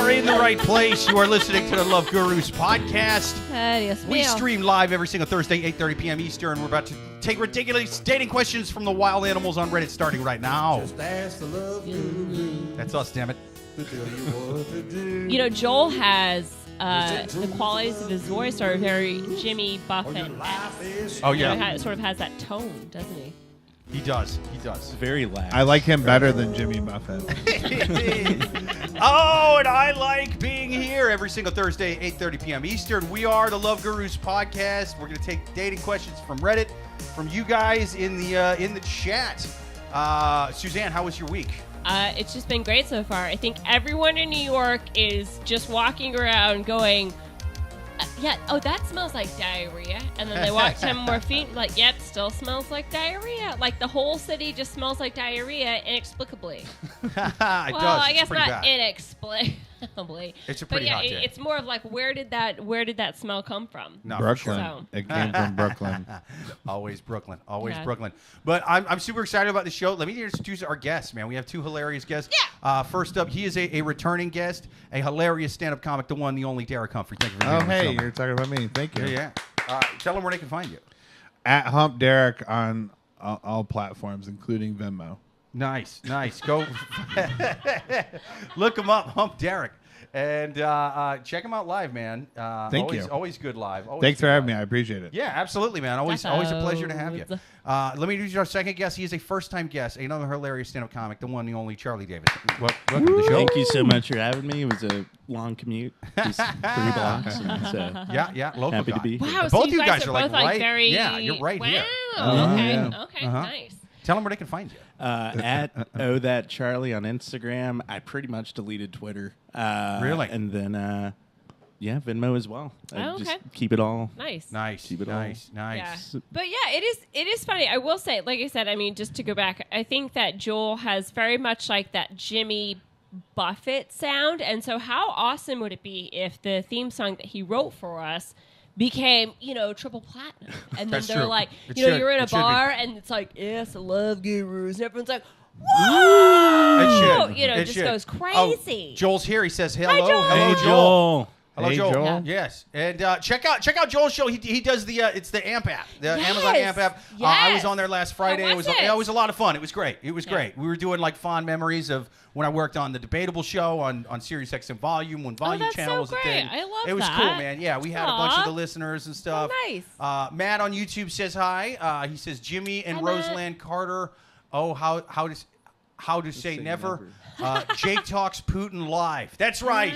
are in the right place. You are listening to the Love Gurus podcast. Yes, We stream live every single Thursday, 8:30 p.m. Eastern. We're about to take ridiculous dating questions from the wild animals on Reddit starting right now. Just ask the Love Guru That's us, damn it. to tell you what to do. You know, Joel has the qualities of his voice are very Jimmy Buffett. Oh, yeah. It sort of has that tone, doesn't he? He does. He does. Very loud. I like him better than Jimmy Buffett. Oh, and I like being here every single Thursday, 8:30 p.m. Eastern. We are the Love Gurus podcast. We're going to take dating questions from Reddit, from you guys in the chat. Suzanne, how was your week? It's just been great so far. I think everyone in New York is just walking around going, that smells like diarrhea. And then they walk 10 more feet, like, yep, still smells like diarrhea. Like, the whole city just smells like diarrhea inexplicably. It does. I It's guess pretty not bad. inexplicably. It's a pretty hot day. It's more of like, where did that smell come from? No, for Brooklyn. sure. So. It came from Brooklyn. Always Brooklyn. Always Yeah. Brooklyn. But I'm super excited about the show. Let me introduce our guests, man. We have two hilarious guests. Yeah. First up, he is a returning guest, a hilarious stand-up comic, the one, the only Derek Humphrey. Thank you for being Oh, on the show, hey, man. you're talking about me. Thank you. Yeah. Tell them where they can find you. At Hump Derek on all platforms, including Venmo. Nice. Go look him up, Hump Derek. And check him out live, man. Thank you. Always good live. Always Thanks good for having live. me. I appreciate it. Yeah, absolutely, man. Always a pleasure to have you. Let me introduce our second guest. He is a first-time guest, another hilarious stand-up comic, the one, the only Charlie Davis. Welcome to the show. Thank you so much for having me. It was a long commute, just 3 blocks. And so Yeah, local happy guy. to be here. Wow, Both so you guys are like both like right. very. Yeah, you're right wow. here. Okay. yeah. Okay. Uh-huh. Nice. Tell them where they can find you. At That Charlie on Instagram. I pretty much deleted Twitter. Really? And then, Venmo as well. I Oh, okay. just keep it all. Nice. Nice. Keep it all. Nice. Yeah. But yeah, it is funny. I will say, like I said, I mean, just to go back, I think that Joel has very much like that Jimmy Buffett sound. And so how awesome would it be if the theme song that he wrote for us became, triple platinum? And then That's they're true. like, It you're in a should be. bar and it's like, yes, I love gurus. And everyone's like, whoa! It should. It It just should. goes crazy. Oh, Joel's here. He says hello. Joel. Hello, Hey, Joel. Joel. Hello, Hey, Joel. Joel. Yeah. Yes, and check out Joel's show. He does the it's the AMP app, the Yes. Amazon AMP app. I was Yes. on there last Friday. How was it it? was a lot of fun. It was great. It was great. We were doing like fond memories of when I worked on the Debatable show on Sirius XM Volume when Volume that's Channel so was a great. thing. I love It was that. cool, man. Yeah, we had a bunch of Aw. the listeners and stuff. Oh, nice. Matt on YouTube says hi. He says Jimmy and Hi, Matt. Roseland Carter. Oh, how to say never. Jake talks Putin live. That's right.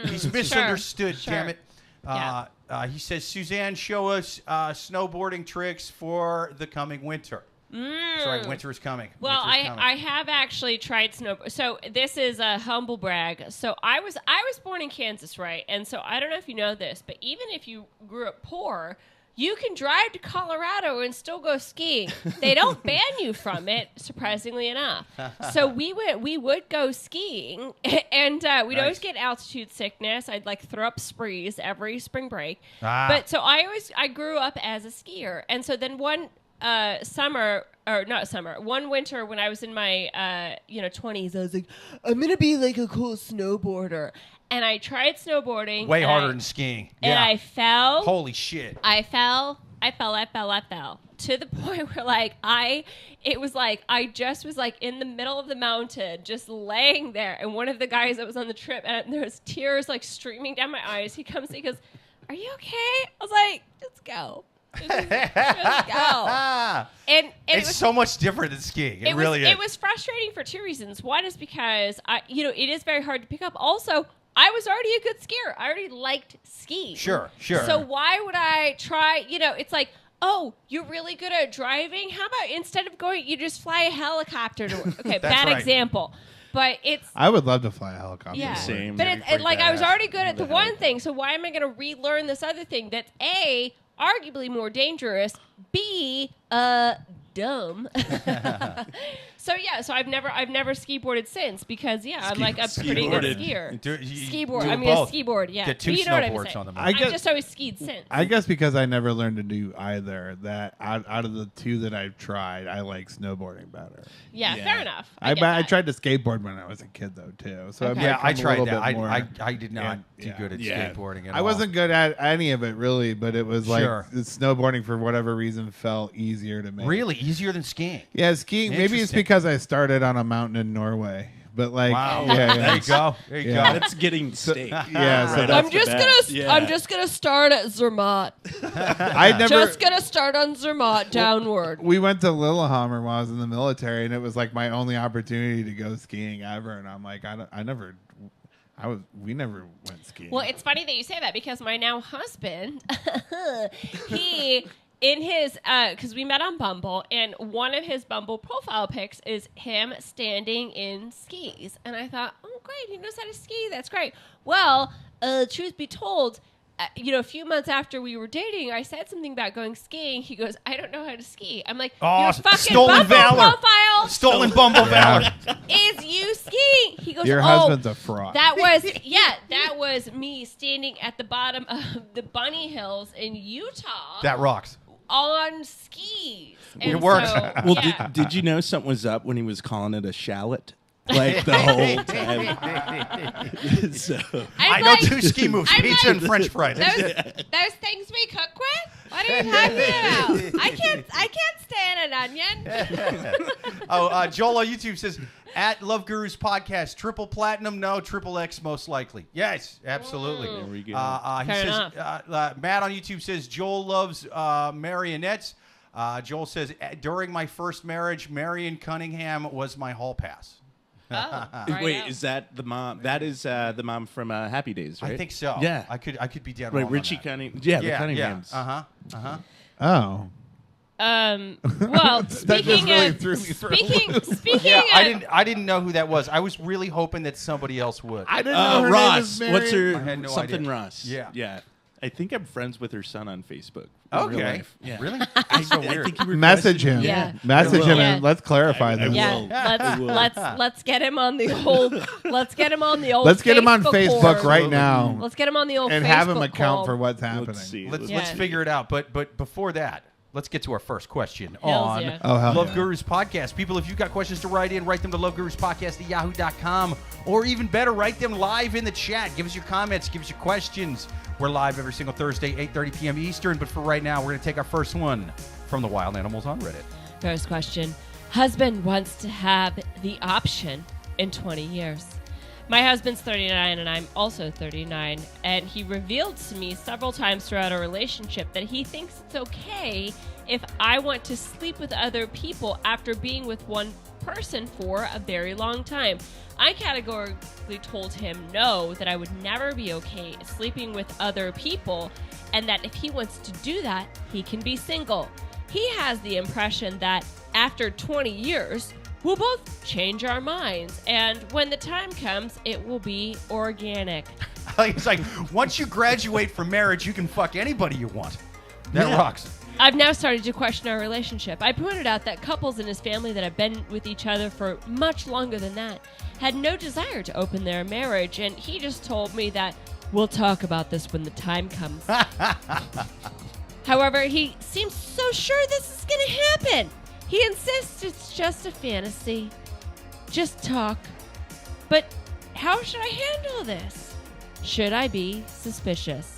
He's misunderstood. Sure. Damn it. Yeah. He says, Suzanne, show us snowboarding tricks for the coming winter. Sorry, winter is coming. Well, Winter is coming. I have actually tried snowboard. So this is a humble brag. So I was born in Kansas, right? And so I don't know if you know this, but even if you grew up poor, you can drive to Colorado and still go skiing. They don't ban you from it, surprisingly enough. So we would go skiing, and we'd always get altitude sickness. I'd like throw up sprees every spring break. But so I grew up as a skier, and so then one one winter when I was in my 20s, I was like, I'm gonna be like a cool snowboarder. And I tried snowboarding. Way harder than skiing. And Yeah. I fell. Holy shit. I fell. To the point where I just was like in the middle of the mountain, just laying there. And one of the guys that was on the trip, and there was tears like streaming down my eyes. He comes and he goes, "Are you okay?" I was like, "Just go. Just go." And it's so much different than skiing. It really is. It was frustrating for two reasons. One is because it is very hard to pick up. Also, I was already a good skier. I already liked skiing. Sure. So why would I try? It's like, oh, you're really good at driving? How about instead of going, you just fly a helicopter to work? Okay, bad right. example. But it's... I would love to fly a helicopter. Yeah. Same. But That'd be it's like I was badass. already good at the The one helicopter. thing, so why am I going to relearn this other thing that's A, arguably more dangerous, B, dumb. So I've never skiboarded since because I'm like a pretty good skier. Skiboard. I mean both. a skiboard. Yeah. Get 2 But you know what I'm snowboards saying. on them. I've just always skied since. I guess because I never learned to do either. That out of the 2 that I've tried, I like snowboarding better. Yeah, fair enough. I get tried to skateboard when I was a kid though too. So Okay. Yeah, I a tried little that. bit more. I did not do good at skateboarding at all. I wasn't good at any of it really, but it was like Sure. snowboarding for whatever reason felt easier to me. Really easier than skiing. Yeah, skiing. Maybe it's Interesting. because I started on a mountain in Norway. But like, Wow. yeah, There you go. There you Yeah. go. That's getting steak. Yeah, so Right that's off I'm the just bat. I'm just gonna start at Zermatt. I never. Just gonna start on Zermatt downward. We went to Lillehammer when I was in the military, and it was like my only opportunity to go skiing ever. And I'm like, we never went skiing. Well, it's funny that you say that because my now husband, he in his because we met on Bumble, and one of his Bumble profile pics is him standing in skis, and I thought, oh great, he knows how to ski. That's great. Well, truth be told. A few months after we were dating, I said something about going skiing. He goes, I don't know how to ski. I'm like, Oh, your fucking stolen Bumble valor. profile Stolen Bumble valor. is you skiing. He goes, Your oh, husband's a fraud. that was me standing at the bottom of the Bunny Hills in Utah That rocks. on skis. It works. Well, yeah. did you know something was up when he was calling it a shallot? Like the whole time. So I know like, 2 ski moves: I'm pizza like, and French fries. those things we cook with? What are you talking about? I can't stand an onion. Joel on YouTube says, at Love Gurus Podcast, triple platinum, no, triple X most likely. Yes, absolutely. there we go. He Fair says, enough. Matt on YouTube says, Joel loves marionettes. Joel says, during my first marriage, Marion Cunningham was my hall pass. Oh, right wait, now. is that the mom? That is the mom from Happy Days, right? I think so. Yeah. I could be dead Right, wrong. Richie on that. Cunningham. Yeah, the Yeah, Cunninghams. Oh. Well, speaking really of threw me for a speaking Yeah, of I didn't know who that was. I was really hoping that somebody else would. I didn't know her Ross. name was What's Marion. her I had no something idea. Ross? Yeah. Yeah. I think I'm friends with her son on Facebook. in real Okay. life. Yeah. Really? That's so I weird. think you Message him. Yeah. Message him Yeah. and let's clarify I this. will. Yeah, let's get him on the old Let's get him on Facebook board. right now Let's get him on the old and Facebook have him account call. for what's happening. Let's see. Let's Yeah. figure it out. But before that, let's get to our first question Hells on yeah. Oh, hell Love yeah. Gurus Podcast. People, if you've got questions to write in, write them to loveguruspodcast@yahoo.com, or even better, write them live in the chat. Give us your comments. Give us your questions. We're live every single Thursday, 8:30 p.m. Eastern. But for right now, we're going to take our first one from the Wild Animals on Reddit. First question. Husband wants to have the option in 20 years. My husband's 39 and I'm also 39, and he revealed to me several times throughout our relationship that he thinks it's okay if I want to sleep with other people after being with one person for a very long time. I categorically told him no, that I would never be okay sleeping with other people, and that if he wants to do that, he can be single. He has the impression that after 20 years, we'll both change our minds, and when the time comes, it will be organic. It's like, once you graduate from marriage, you can fuck anybody you want. That rocks. I've now started to question our relationship. I pointed out that couples in his family that have been with each other for much longer than that had no desire to open their marriage, and he just told me that we'll talk about this when the time comes. However, he seems so sure this is going to happen. He insists it's just a fantasy. Just talk. But how should I handle this? Should I be suspicious?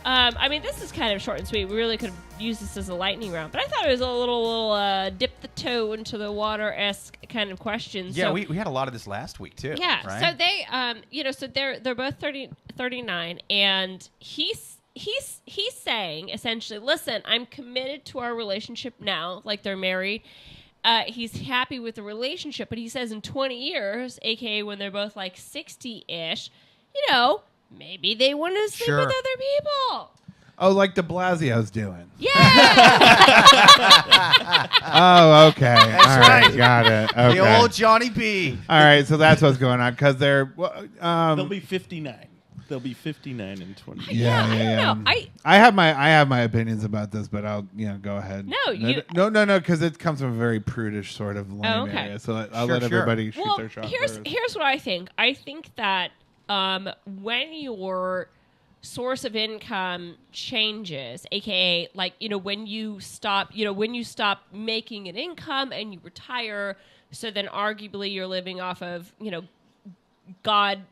I mean, this is kind of short and sweet. We really could have used this as a lightning round, but I thought it was a little dip the toe into the water-esque kind of question. Yeah, So, we had a lot of this last week, too. yeah. Right? So they, so they're both 39, and he's saying essentially, listen, I'm committed to our relationship now, like they're married. He's happy with the relationship, but he says in 20 years, aka when they're both like 60-ish, maybe they want to sleep Sure. with other people. Oh, like de Blasio's doing. Yeah. Oh, okay. All right. right. Got it. Okay. The old Johnny B. All right, so that's what's going on because they're They'll be 59. They'll be 59 in 20 years. Yeah, I don't know. I have my opinions about this, but I'll go ahead. No, because it comes from a very prudish sort of lame area. So I'll let everybody shoot their shot. Here's what I think. I think that when your source of income changes, aka when you stop making an income and you retire, so then arguably you're living off of God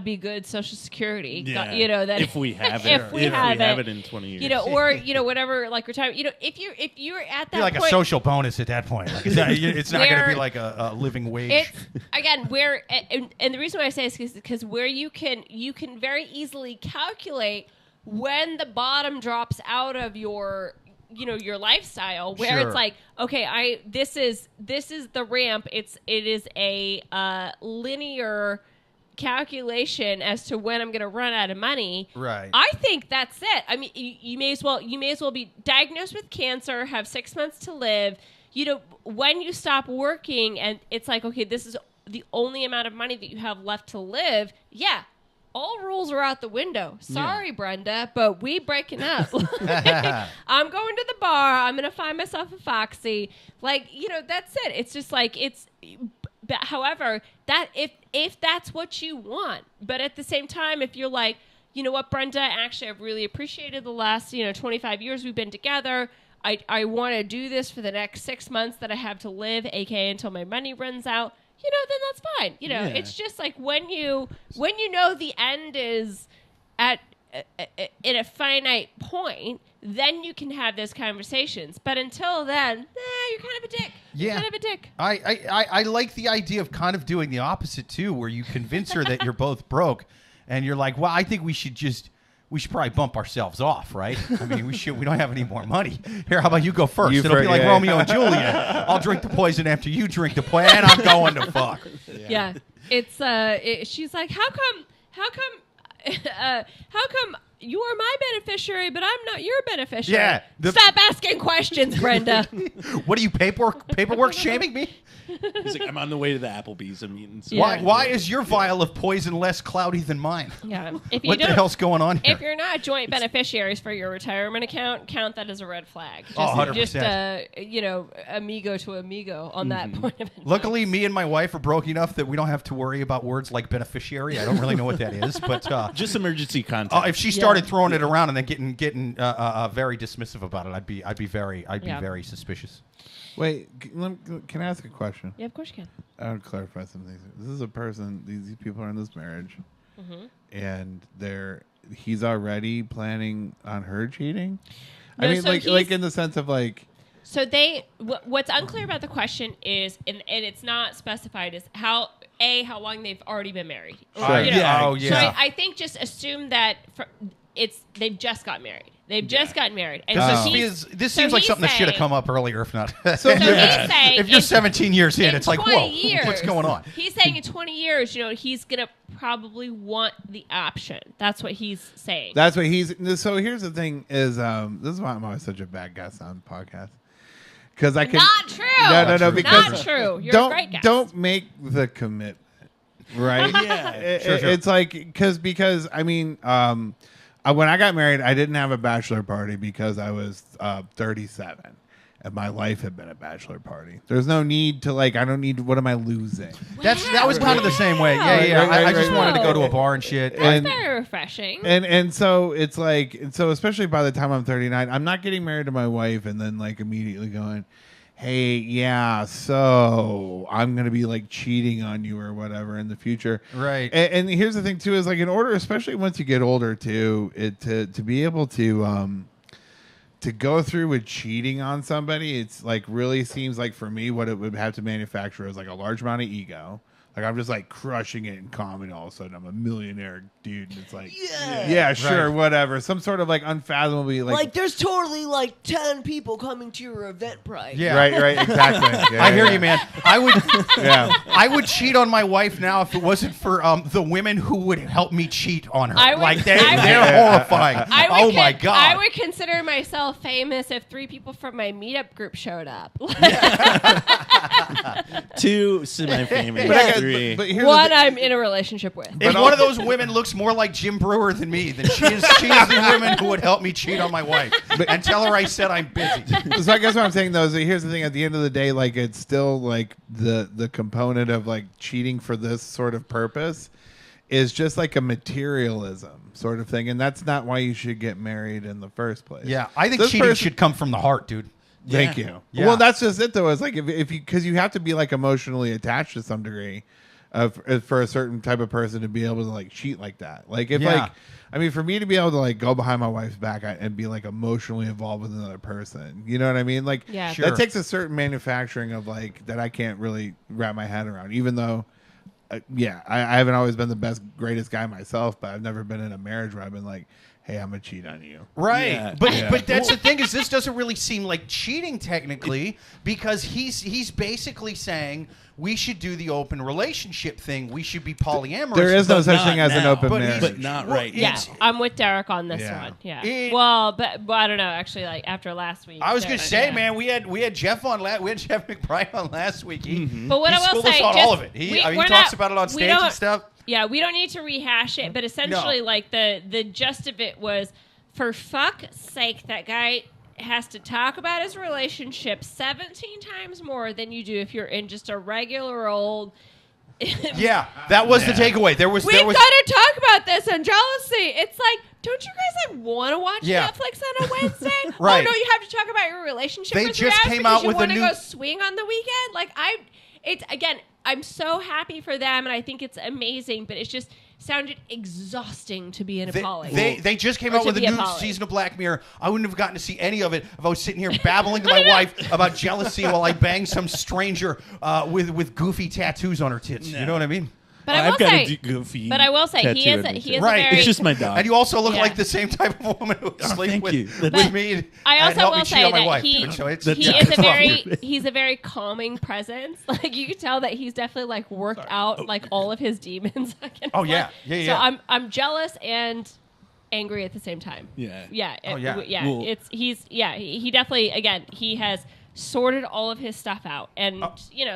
be good Social Security. Yeah. God, that if we have it, if we have it in 20 years, or whatever, retirement. If you're at that be like point, a social bonus at that point. Like, it's not going to be like a living wage. It's again where and the reason why I say this is because where you can very easily calculate when the bottom drops out of your your lifestyle, where it's like, okay, this is the ramp. It is a linear calculation as to when I'm going to run out of money. Right. I think that's it. I mean, you may as well be diagnosed with cancer, have 6 months to live. When you stop working and it's like, okay, this is the only amount of money that you have left to live. Yeah. All rules are out the window. Sorry, Brenda, but we breaking up. I'm going to the bar. I'm going to find myself a Foxy. That's it. It's just but however, that if that's what you want, but at the same time, if you're like, you know what, Brenda, actually, I've really appreciated the last, 25 years we've been together. I want to do this for the next 6 months that I have to live, aka until my money runs out. Then that's fine. It's just like when you know the end is at a finite point, then you can have those conversations. But until then, you're kind of a dick. Yeah. You're kind of a dick. I like the idea of kind of doing the opposite too, where you convince her that you're both broke, and you're like, well, I think we should probably bump ourselves off, right? I mean, we don't have any more money. Here, how about you go first? It'll be like Romeo and Juliet. I'll drink the poison after you drink the poison, and I'm going to fuck. Yeah. It's she's like, how come you are my beneficiary, but I'm not your beneficiary? Yeah. Stop asking questions, Brenda. What are you, paperwork shaming me? He's like, I'm on the way to the Applebee's. I'm eating some. Yeah. Why is your vial of poison less cloudy than mine? Yeah. If you What the don't- hell's going on here? If you're not joint beneficiaries for your retirement account, count that as a red flag. Just, 100%. Just amigo to amigo on that point of it. Luckily, me and my wife are broke enough that we don't have to worry about words like beneficiary. I don't really know what that is, but Just emergency contact. if she started throwing it around and then getting very dismissive about it, I'd be very suspicious. Wait, can I ask a question? Yeah, of course you can. I want to clarify some things. This is a person. These people are in this marriage, and he's already planning on her cheating. No, I mean, so like in the sense of like. So what's unclear about the question is, and it's not specified, is how long they've already been married. Sure. Yeah. So I think just assume that they've just got married. They've just gotten married. And This seems like something that should have come up earlier, if not. So he's saying if you're 17 years in, it's like, 20 whoa, years, what's going on? He's saying in 20 years, he's going to probably want the option. That's what he's saying. That's what he's. So here's the thing: is this is why I'm always such a bad guest on podcasts. Because I can. Not true. No. Because not true. You're a great guest. Don't make the commitment. Right. Yeah. Sure. It's like because I mean. When I got married, I didn't have a bachelor party because I was 37. And my life had been a bachelor party. There's no need to I don't need. What am I losing? That was kind of the same way. Yeah. I just wanted to go to a bar and shit. That's very refreshing. And so it's especially by the time I'm 39, I'm not getting married to my wife and then immediately going, hey, yeah, so I'm going to be cheating on you or whatever in the future. Right. And here's the thing too, is in order, especially once you get older too, to be able to go through with cheating on somebody, it's really seems like for me what it would have to manufacture is a large amount of ego. I'm just crushing it in comedy. All of a sudden, I'm a millionaire dude, and it's yeah, sure, whatever. Some sort of unfathomably there's totally 10 people coming to your event price. Yeah. right, exactly. I hear you, man. Yeah. I would cheat on my wife now if it wasn't for the women who would help me cheat on her. They're horrifying. Oh my god! I would consider myself famous if 3 people from my meetup group showed up. 2 semi-famous. But agree. But here's One the I'm in a relationship with. If one of those women looks more like Jim Brewer than me, then she is the woman who would help me cheat on my wife and tell her I said I'm busy. So I guess what I'm saying though is that here's the thing: at the end of the day, like it's still like the component of like cheating for this sort of purpose is just like a materialism sort of thing, and that's not why you should get married in the first place. Yeah, I think This cheating person- should come from the heart, dude. Thank Yeah. you. Yeah. Well, that's just it though. It's like if you because you have to be like emotionally attached to some degree for a certain type of person to be able to like cheat like that. Like if Yeah. like I mean, for me to be able to like go behind my wife's back and be like emotionally involved with another person, you know what I mean? Like Yeah. Sure. that takes a certain manufacturing of like that I can't really wrap my head around. Even though, I haven't always been the best, greatest guy myself, but I've never been in a marriage where I've been like, hey, I'm gonna cheat on you. Right, Yeah. but that's the thing is this doesn't really seem like cheating technically because he's basically saying we should do the open relationship thing. We should be polyamorous. There is no But such not thing as an now. open But marriage. But not Well, right Yeah, now. I'm with Derek on this Yeah. one. Yeah. It- well, I don't know. Actually, like after last week, I was gonna Derek- say, yeah. man, we had Jeff on. We had Jeff McBride on last week. But what he I will schooled us say, on just, all of it. He we're talks not- about it on we stage don't- and stuff. Yeah, we don't need to rehash it, but essentially, No. like the gist of it was, for fuck's sake, that guy has to talk about his relationship 17 times more than you do if you're in just a regular old. Yeah, that was the takeaway. There was We've got to talk about this on jealousy. It's like, don't you guys like want to watch Yeah. Netflix on a Wednesday? Right. Oh no, you have to talk about your relationship. They for 3 just hours came because out you with a want to new- go swing on the weekend. Like it's again, I'm so happy for them, and I think it's amazing. But it's just sounded exhausting to be in a poly. They just came Or out to with a be a new poly. season of Black Mirror. I wouldn't have gotten to see any of it if I was sitting here babbling to my wife about jealousy while I bang some stranger with goofy tattoos on her tits. You know what I mean? But I will I've got say, a goofy. but I will say, he tattoo is on my he chest. is Right. a very It's just my dog. And you also look Yeah. like the same type of woman who would sleep thank with, you. with But me. And I also help me will cheat say on my that wife. he, So it's- he it's is a love. he's a very calming presence. Like you can tell that he's definitely like worked out like all of his demons. Oh, yeah. Yeah, So yeah. I'm jealous and angry at the same time. Yeah. Yeah. Oh, yeah. Yeah. Well- He definitely again he has sorted all of his stuff out, and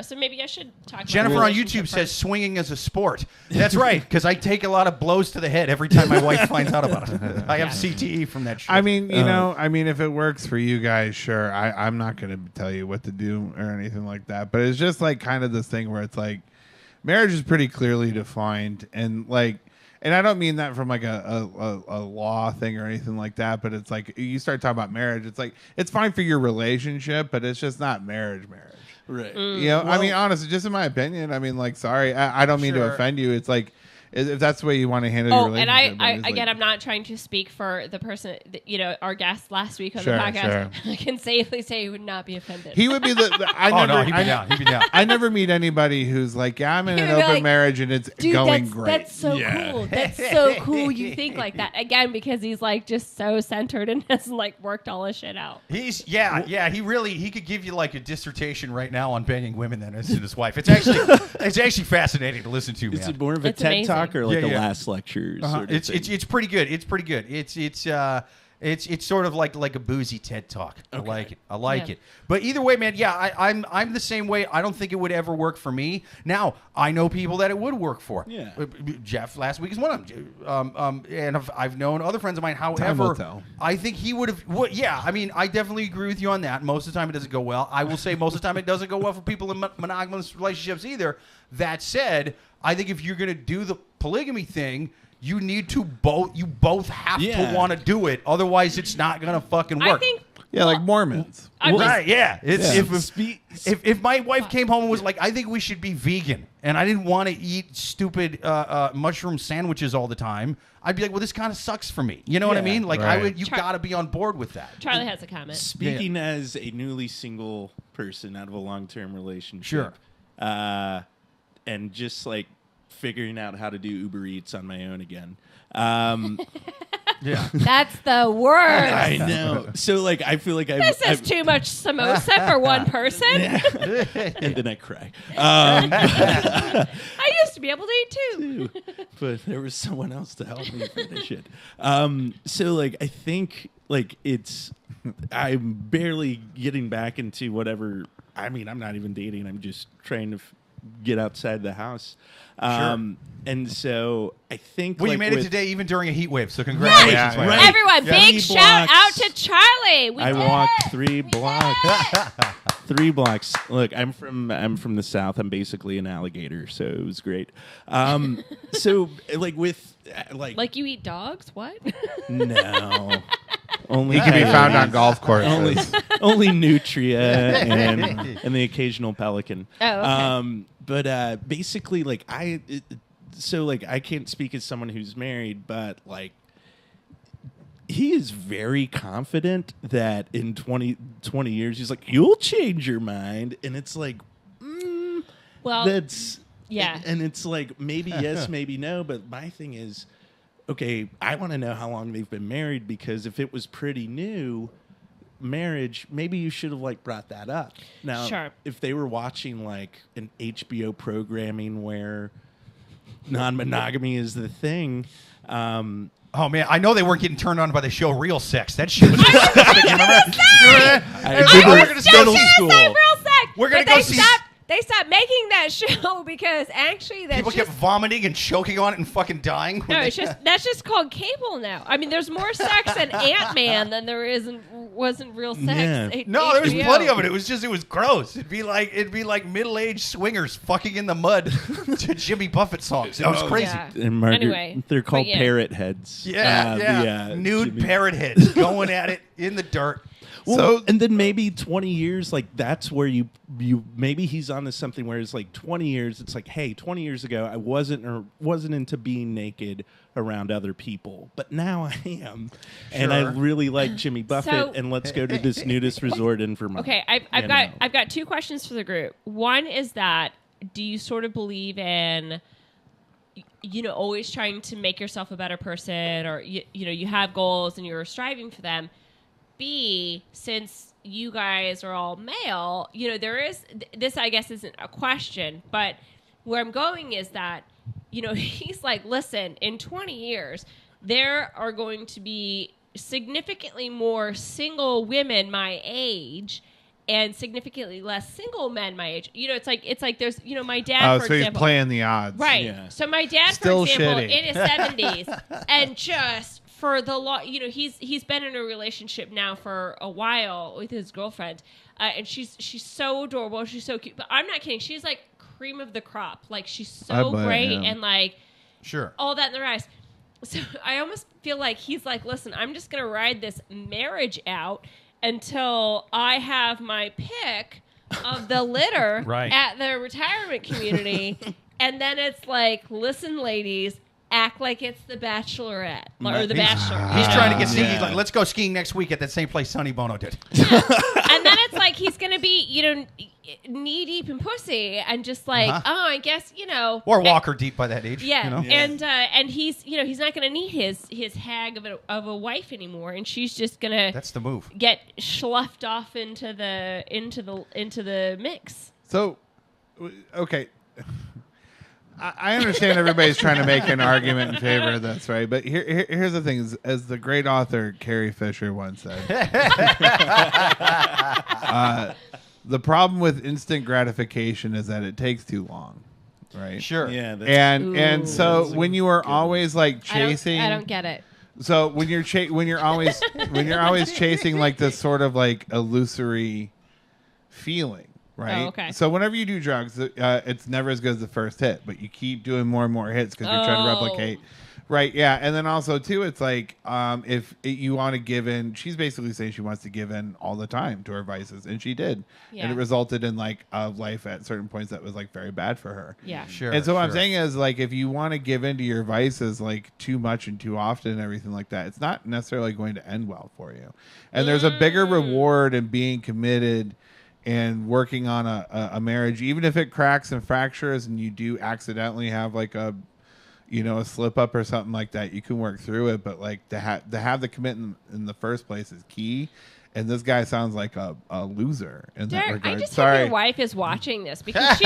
so maybe I should talk. about Jennifer on relationship YouTube says first. swinging is a sport. That's right, because I take a lot of blows to the head every time my wife finds out about it. I have CTE from that shit. I mean, if it works for you guys, sure. I'm not going to tell you what to do or anything like that. But it's just like kind of this thing where it's like marriage is pretty clearly defined. And like, and I don't mean that from like a law thing or anything like that. But it's like you start talking about marriage. It's like it's fine for your relationship, but it's just not marriage. Right. You know, I mean, honestly, just in my opinion, I mean, like, sorry, I don't mean Sure. to offend you. It's like, if that's the way you want to handle your Oh, and relationship. I it's like- again, I'm not trying to speak for the person, our guest last week on Sure, the podcast. sure. I can safely say he would not be offended. He would be oh, no, he'd be down. He'd be down. I never meet anybody who's like, yeah, I'm in He an would be open like, marriage and it's Dude, going that's, great. that's so Yeah. cool. That's so cool. You think like that again because he's like just so centered and has like worked all his shit out. He could give you like a dissertation right now on banging women than his wife. It's actually fascinating to listen to, Is man. it more of a It's TED amazing. talk or like Yeah, a yeah. last lecture? Uh-huh. Sort of It's thing? pretty good. It's pretty good. It's sort of like a boozy TED talk. Okay. I like Yeah. it. But either way, man, yeah, I'm the same way. I don't think it would ever work for me. Now I know people that it would work for. Yeah. Jeff last week is one of them. And I've known other friends of mine. Time However, will tell. I think he would have. Well, yeah, I mean, I definitely agree with you on that. Most of the time, it doesn't go well. I will say most of the time, it doesn't go well for people in monogamous relationships either. That said, I think if you're going to do the polygamy thing, you need to both have Yeah. to want to do it. Otherwise, it's not going to fucking work. I think yeah, like Mormons. I'm just- Right? Yeah. It's Yeah. if my wife came home and was like, I think we should be vegan, and I didn't want to eat stupid mushroom sandwiches all the time, I'd be like, well, this kind of sucks for me. You know what I Yeah. mean? Like, Right. you got to be on board with that. Charlie has a comment. Speaking as a newly single person out of a long-term relationship, Sure. And just like figuring out how to do Uber Eats on my own again. Yeah. That's the worst. I know. So like, I feel like This is too much samosa for one person. and then I cry. I used to be able to eat two. But there was someone else to help me finish it. So like, I think like I'm barely getting back into whatever. I mean, I'm not even dating. I'm just trying to get outside the house. Sure. And so I think Well, you like, made it with- today even during a heat wave, so congratulations. Yeah, man. right. Everyone, Yeah. big 3 shout out blocks. to Charlie. We I did walked it. 3 blocks. 3 blocks. Look, I'm from the South. I'm basically an alligator, so it was great. So like with Like you eat dogs? What? no, only He can be found on coyotes. golf courses. only nutria and the occasional pelican. Oh, okay. But basically, like so like I can't speak as someone who's married, but like he is very confident that in 20 years he's like, you'll change your mind, and it's like, Well, that's yeah. and it's like maybe yes, maybe no, but my thing is, okay, I want to know how long they've been married, because if it was pretty new marriage, maybe you should have like brought that up. Now, Sure. if they were watching like an HBO programming where non-monogamy is the thing, Oh man, I know they weren't getting turned on by the show Real Sex. That shit was disgusting. Remember that? I We're remember gonna middle see- school. Real sex. We're gonna But go they see- They stopped making that show because actually that's People just kept vomiting and choking on it and fucking dying. when no. they- It's just that's just called cable now. I mean, there's more sex in Ant-Man than there wasn't real sex. Yeah. No, there was HBO. plenty of it. It was gross. It'd be like middle-aged swingers fucking in the mud to Jimmy Buffett songs. It was crazy. Yeah. And Margaret, Anyway, they're called but yeah. parrot heads. Yeah, nude Jimmy- parrot heads going at it in the dirt. Well, So- and then maybe 20 years, like that's where you maybe he's onto something where it's like 20 years. It's like, hey, 20 years ago I wasn't into being naked around other people, but now I am, and I Sure. really like Jimmy Buffett. So- and let's go to this nudist resort in Vermont. Okay, I've got 2 questions for the group. One is that do you sort of believe in always trying to make yourself a better person, or you have goals and you're striving for them? B, since you guys are all male, there is this, I guess, isn't a question, but where I'm going is that he's like, listen, in 20 years there are going to be significantly more single women my age and significantly less single men my age. It's like there's my dad, for So he's example, playing the odds. right. Yeah. So my dad, Still for example, shitty. in his 70s, and just for the he's been in a relationship now for a while with his girlfriend, and she's so adorable, she's so cute. But I'm not kidding. She's like cream of the crop. Like she's I so bet, great, yeah. and like Sure. all that in the rice. So I almost feel like he's like, listen, I'm just gonna ride this marriage out until I have my pick of the litter Right. at the retirement community, and then it's like, listen, ladies, act like it's the Bachelorette or the Bachelor. He's trying to get Yeah. skiing. He's like, let's go skiing next week at that same place Sonny Bono did. And then it's like he's gonna be, knee deep in pussy, and just like, oh, I guess, Or Walker deep by that age. Yeah, You know? and he's he's not gonna need his hag of a wife anymore, and she's just gonna That's the move. get schluffed off into the mix. So, okay. I understand everybody's trying to make an argument in favor of this, right? But here's the thing: as the great author Carrie Fisher once said, the problem with instant gratification is that it takes too long, right? Sure. Yeah, that's, And so That's a when you are good always like chasing, I don't get it. so when you're always chasing like this sort of like illusory feeling, right? Oh, okay. So whenever you do drugs, it's never as good as the first hit, but you keep doing more and more hits because you're trying to replicate. Right, yeah, and then also too, it's like you want to give in. She's basically saying she wants to give in all the time to her vices, and she did, Yeah. and it resulted in like a life at certain points that was like very bad for her. Yeah. Sure. And so what I'm sure. saying is, like, if you want to give in to your vices like too much and too often and everything like that, it's not necessarily going to end well for you. And there's a bigger reward in being committed and working on a marriage, even if it cracks and fractures and you do accidentally have like a slip up or something like that, you can work through it. But like to have the commitment in the first place is key. And this guy sounds like a loser in that Derek, regard. I just Sorry. hope your wife is watching this, because she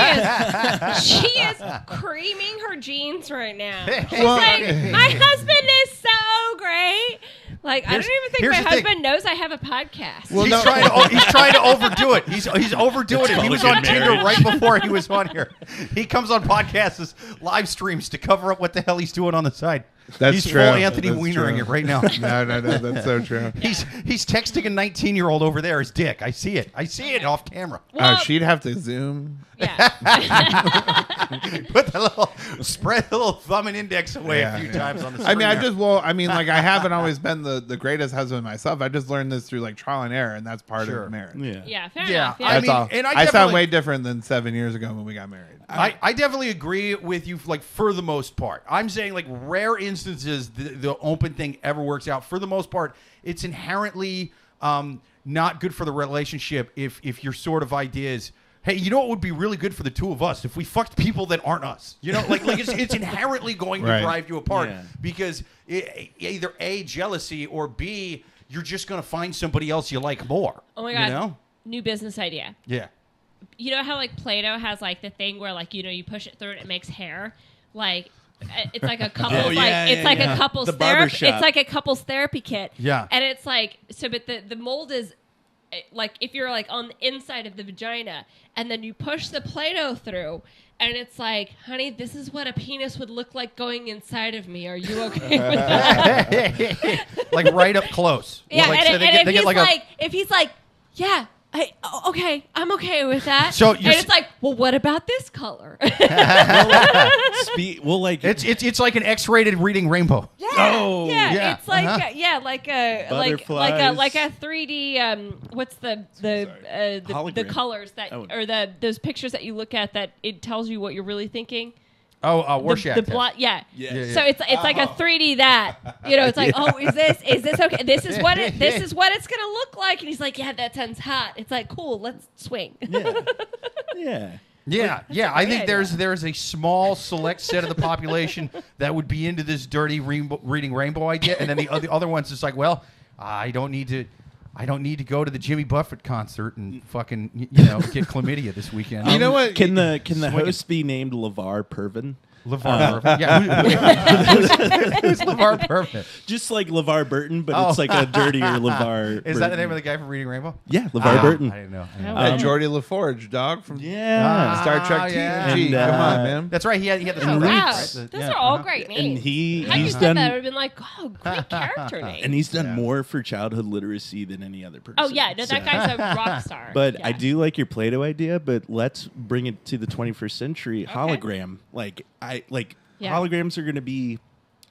is creaming her jeans right now. She's Well, like, my husband is so great. Like, I don't even think here's my the thing. husband knows I have a podcast. Well, He's no. trying to overdo it. He's overdoing it. He called was a on good Tinder marriage. right before he was on here. He comes on podcasts as live streams to cover up what the hell he's doing on the side. That's he's true. full Anthony That's Weinering true. it right now. No, that's so true. He's texting a 19-year-old over there his dick. I see it. Off camera. Well, She'd have to zoom. yeah. Put spread the little thumb and index away a few times on the screen. Like I haven't always been the greatest husband myself. I just learned this through like trial and error, and that's part Sure. of marriage. Yeah. Yeah, fair Yeah, enough. Yeah. I That's mean, all. and I I sound definitely- way different than 7 years ago when we got married. I definitely agree with you, like, for the most part. I'm saying, like, rare instances the open thing ever works out. For the most part, it's inherently not good for the relationship if your sort of idea is, hey, you know what would be really good for the two of us if we fucked people that aren't us? You know, like it's inherently going to Right. drive you apart Yeah. because either A, jealousy, or B, you're just going to find somebody else you like more. Oh my God. You know? New business idea. Yeah. You know how like Play-Doh has like the thing where like you push it through and it makes hair, like it's like a couple's Oh, yeah, it's yeah, like yeah. a couple's The therapy. barbershop. It's like a couple's therapy kit. Yeah. And it's like but the mold is like if you're like on the inside of the vagina and then you push the Play-Doh through and it's like, honey, this is what a penis would look like going inside of me. Are you okay with that? Like right up close. Yeah, Like, and, so they and get- if they get he's like like, if he's like, yeah, okay, I'm okay with that. So and you're it's like, well, what about this color? Well, like it's like an X-rated Reading Rainbow. Oh, yeah, it's like uh-huh. like a Butterflies. like a 3D what's the Hologram. colors that Oh. or those pictures that you look at that it tells you what you're really thinking. Oh, The Rorschach test. yeah. Yeah. Yeah, yeah. So it's like a 3D that it's like oh is this okay, this is what it's gonna look like, and he's like, yeah, that sounds hot. It's like, cool, let's swing. yeah. Yeah. I think idea. there's a small select set of the population that would be into this dirty Reading Rainbow idea, and then the other ones is like, well, I don't need to go to the Jimmy Buffett concert and fucking get chlamydia this weekend. You know what? Can the Swing host be named LeVar Pervin? LeVar Burton. Yeah, who's LeVar Burton? Just like LeVar Burton, but Oh. it's like a dirtier LeVar. Is that the name of the guy from Reading Rainbow? Yeah, LeVar Burton. I didn't know. Geordie LaForge, dog from Yeah. Star Trek yeah. TNG. And, Come on, man. That's right. He had the Oh, Reeds, wow. right? Those Yeah, are all uh-huh. great names. And Had you he's said done that, I would have been like, oh, great character name. and he's done Yeah. more for childhood literacy than any other person. oh yeah, no, So- that guy's a rock star. But Yeah. I do like your Play-Doh idea, but let's bring it to the 21st century. Hologram. Yeah. Holograms are going to be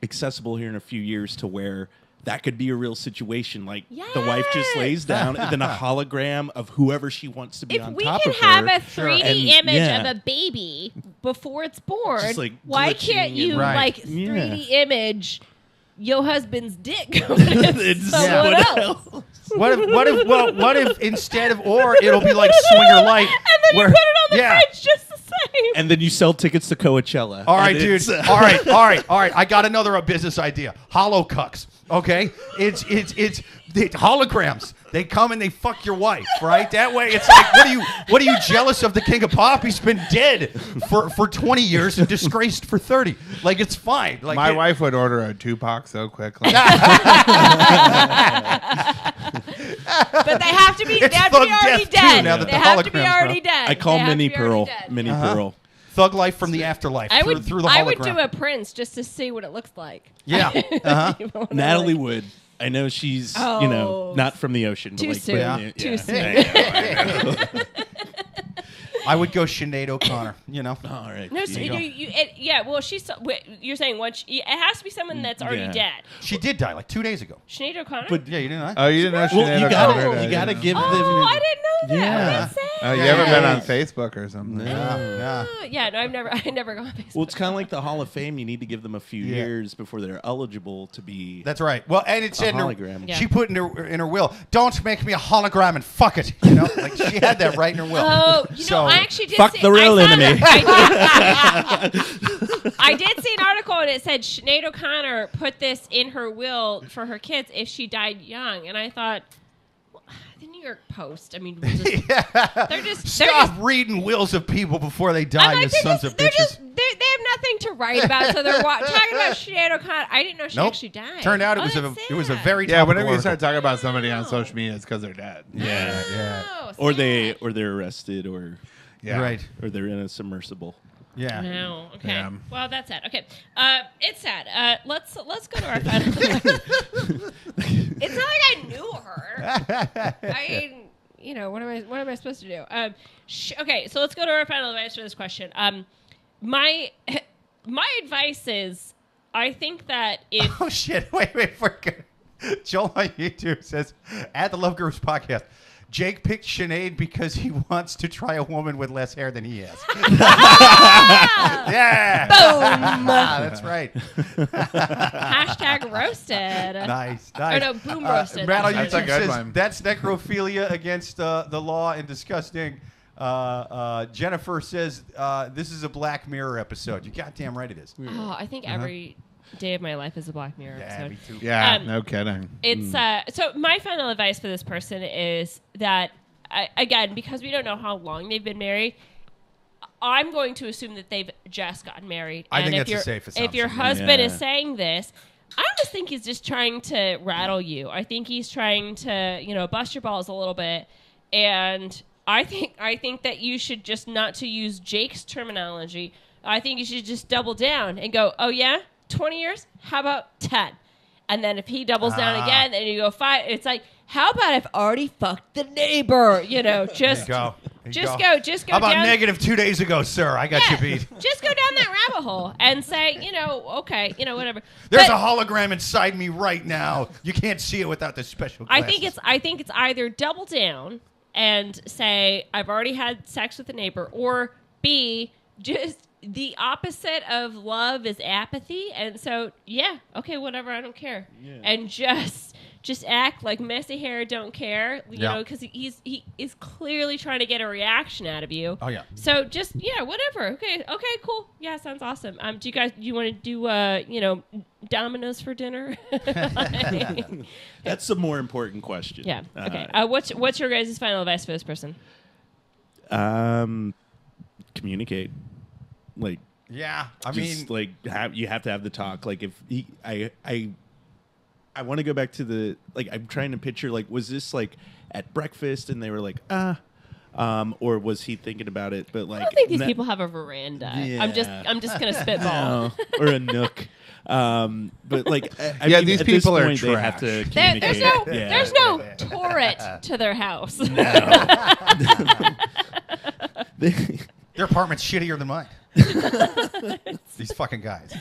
accessible here in a few years to where that could be a real situation. Like the wife just lays down and then a hologram of whoever she wants to be If on we top can of have her. a 3D And, image yeah. of a baby before it's born, Just, like, why glitching can't and- you Right. like Yeah. 3D image your husband's dick going into It's someone what else? What if instead of it'll be like Swinger Light, And then where you put it on the yeah. fridge just the same. And then you sell tickets to Coachella. All right, And dude. it's, All right. I got another business idea. Hollow cucks. Okay, it's the holograms. They come and they fuck your wife, right? That way, it's like, what are you jealous of the King of Pop? He's been dead for 20 years and disgraced for 30. Like, it's fine. Like My wife would order a Tupac so quickly. But they have to be. It's They have to be Thug already Death too, dead. now that They the have to be holograms already go. dead. I call They have to Minnie be already Pearl. dead. Minnie Uh-huh. Pearl. Thug life from the afterlife. I would through the hologram. I would do a Prince just to see what it looks like. Yeah. Uh-huh. You know, Natalie like- Wood. I know she's, Oh. not from the ocean. But Too like, soon. but, Yeah. Too soon. I know. I would go Sinead O'Connor. All right. No, so well, you're saying it has to be someone that's already Yeah. dead. She did die like 2 days ago. Sinead O'Connor? But- Yeah, you didn't know? Oh, you didn't know Well, Sinead you O'Connor gotta, died, you gotta know. give them. oh, I didn't know that. Yeah. What did it say? Oh, you Yeah. ever been on Facebook or something? Yeah. Oh, yeah, no, I never gone on Facebook. Well, it's kind of like the Hall of Fame. You need to give them a few Yeah. years before they're eligible to be. That's right. Well, and it said in her, hologram. Yeah. she put in her will, "Don't make me a hologram and fuck it." Like she had that right in her will. Oh, So- I actually did Fuck see, the real enemy. I did see an article and it said Sinead O'Connor put this in her will for her kids if she died young, and I thought, well, the New York Post. I mean, we'll just, they're just Stop reading wills of people before they die, I'm like, you they're sons just, of they're bitches. just, they have nothing to write about, so they're talking about Sinead O'Connor. I didn't know she Nope. actually died. Turned out Oh, it that's was a sad. very Yeah, topical whenever you article. start talking about somebody on social media, it's because they're dead. Yeah. Oh, Or sad. they're arrested, or Yeah. Right. they're in a submersible. Yeah. No. Okay. Yeah. Well, that's sad. Okay. It's sad. Let's go to our final. It's not like I knew her. I mean, what am I supposed to do? Okay. So let's go to our final advice for this question. My advice is, I think that if Oh shit! Wait, Joel on YouTube says at the Love Gurus podcast, Jake picked Sinead because he wants to try a woman with less hair than he has. Yeah, boom, that's right. hashtag roasted. Nice. Oh no, boom roasted. Matt on That's a YouTube good says one. that's necrophilia against the law and disgusting. Jennifer says this is a Black Mirror episode. You goddamn right it is. Oh, I think every day of my life is a Black Mirror Yeah, episode. me too. Yeah, Um, no kidding. It's so my final advice for this person is that again, because we don't know how long they've been married, I'm going to assume that they've just gotten married. I And think if that's a your- safe If your assumption. husband is Yeah. saying this, I almost think he's just trying to rattle you. I think he's trying to, bust your balls a little bit. And I think that you should just not to use Jake's terminology. I think you should just double down and go, oh yeah, 20 years? How about 10? And then if he doubles down again and you go 5, it's like, how about if already fucked the neighbor? Just Go. Just go How about down. negative 2 days ago, sir? I got you beat. Just go down that rabbit hole and say, okay, whatever. There's But a hologram inside me right now. You can't see it without the special I glasses. think it's either double down and say I've already had sex with a neighbor, or B, just the opposite of love is apathy, and so yeah, okay, whatever, I don't care, and just act like messy hair don't care, because he is clearly trying to get a reaction out of you. Oh, yeah. So just whatever. Okay, cool. Yeah, sounds awesome. Do you want to do Domino's for dinner? That's the more important question. Yeah. Okay. What's your guys' final advice for this person? Communicate. Like, Yeah, I just mean, you have to have the talk. Like, if I want to go back to the, like, I'm trying to picture, like, was this like at breakfast and they were like, or was he thinking about it? But like, I don't think these people have a veranda. Yeah. I'm just gonna spitball. No, or a nook. But like, I Yeah, mean, these at this people are point, they have to trash. communicate. There's no turret to their house. their apartment's shittier than mine. These fucking guys.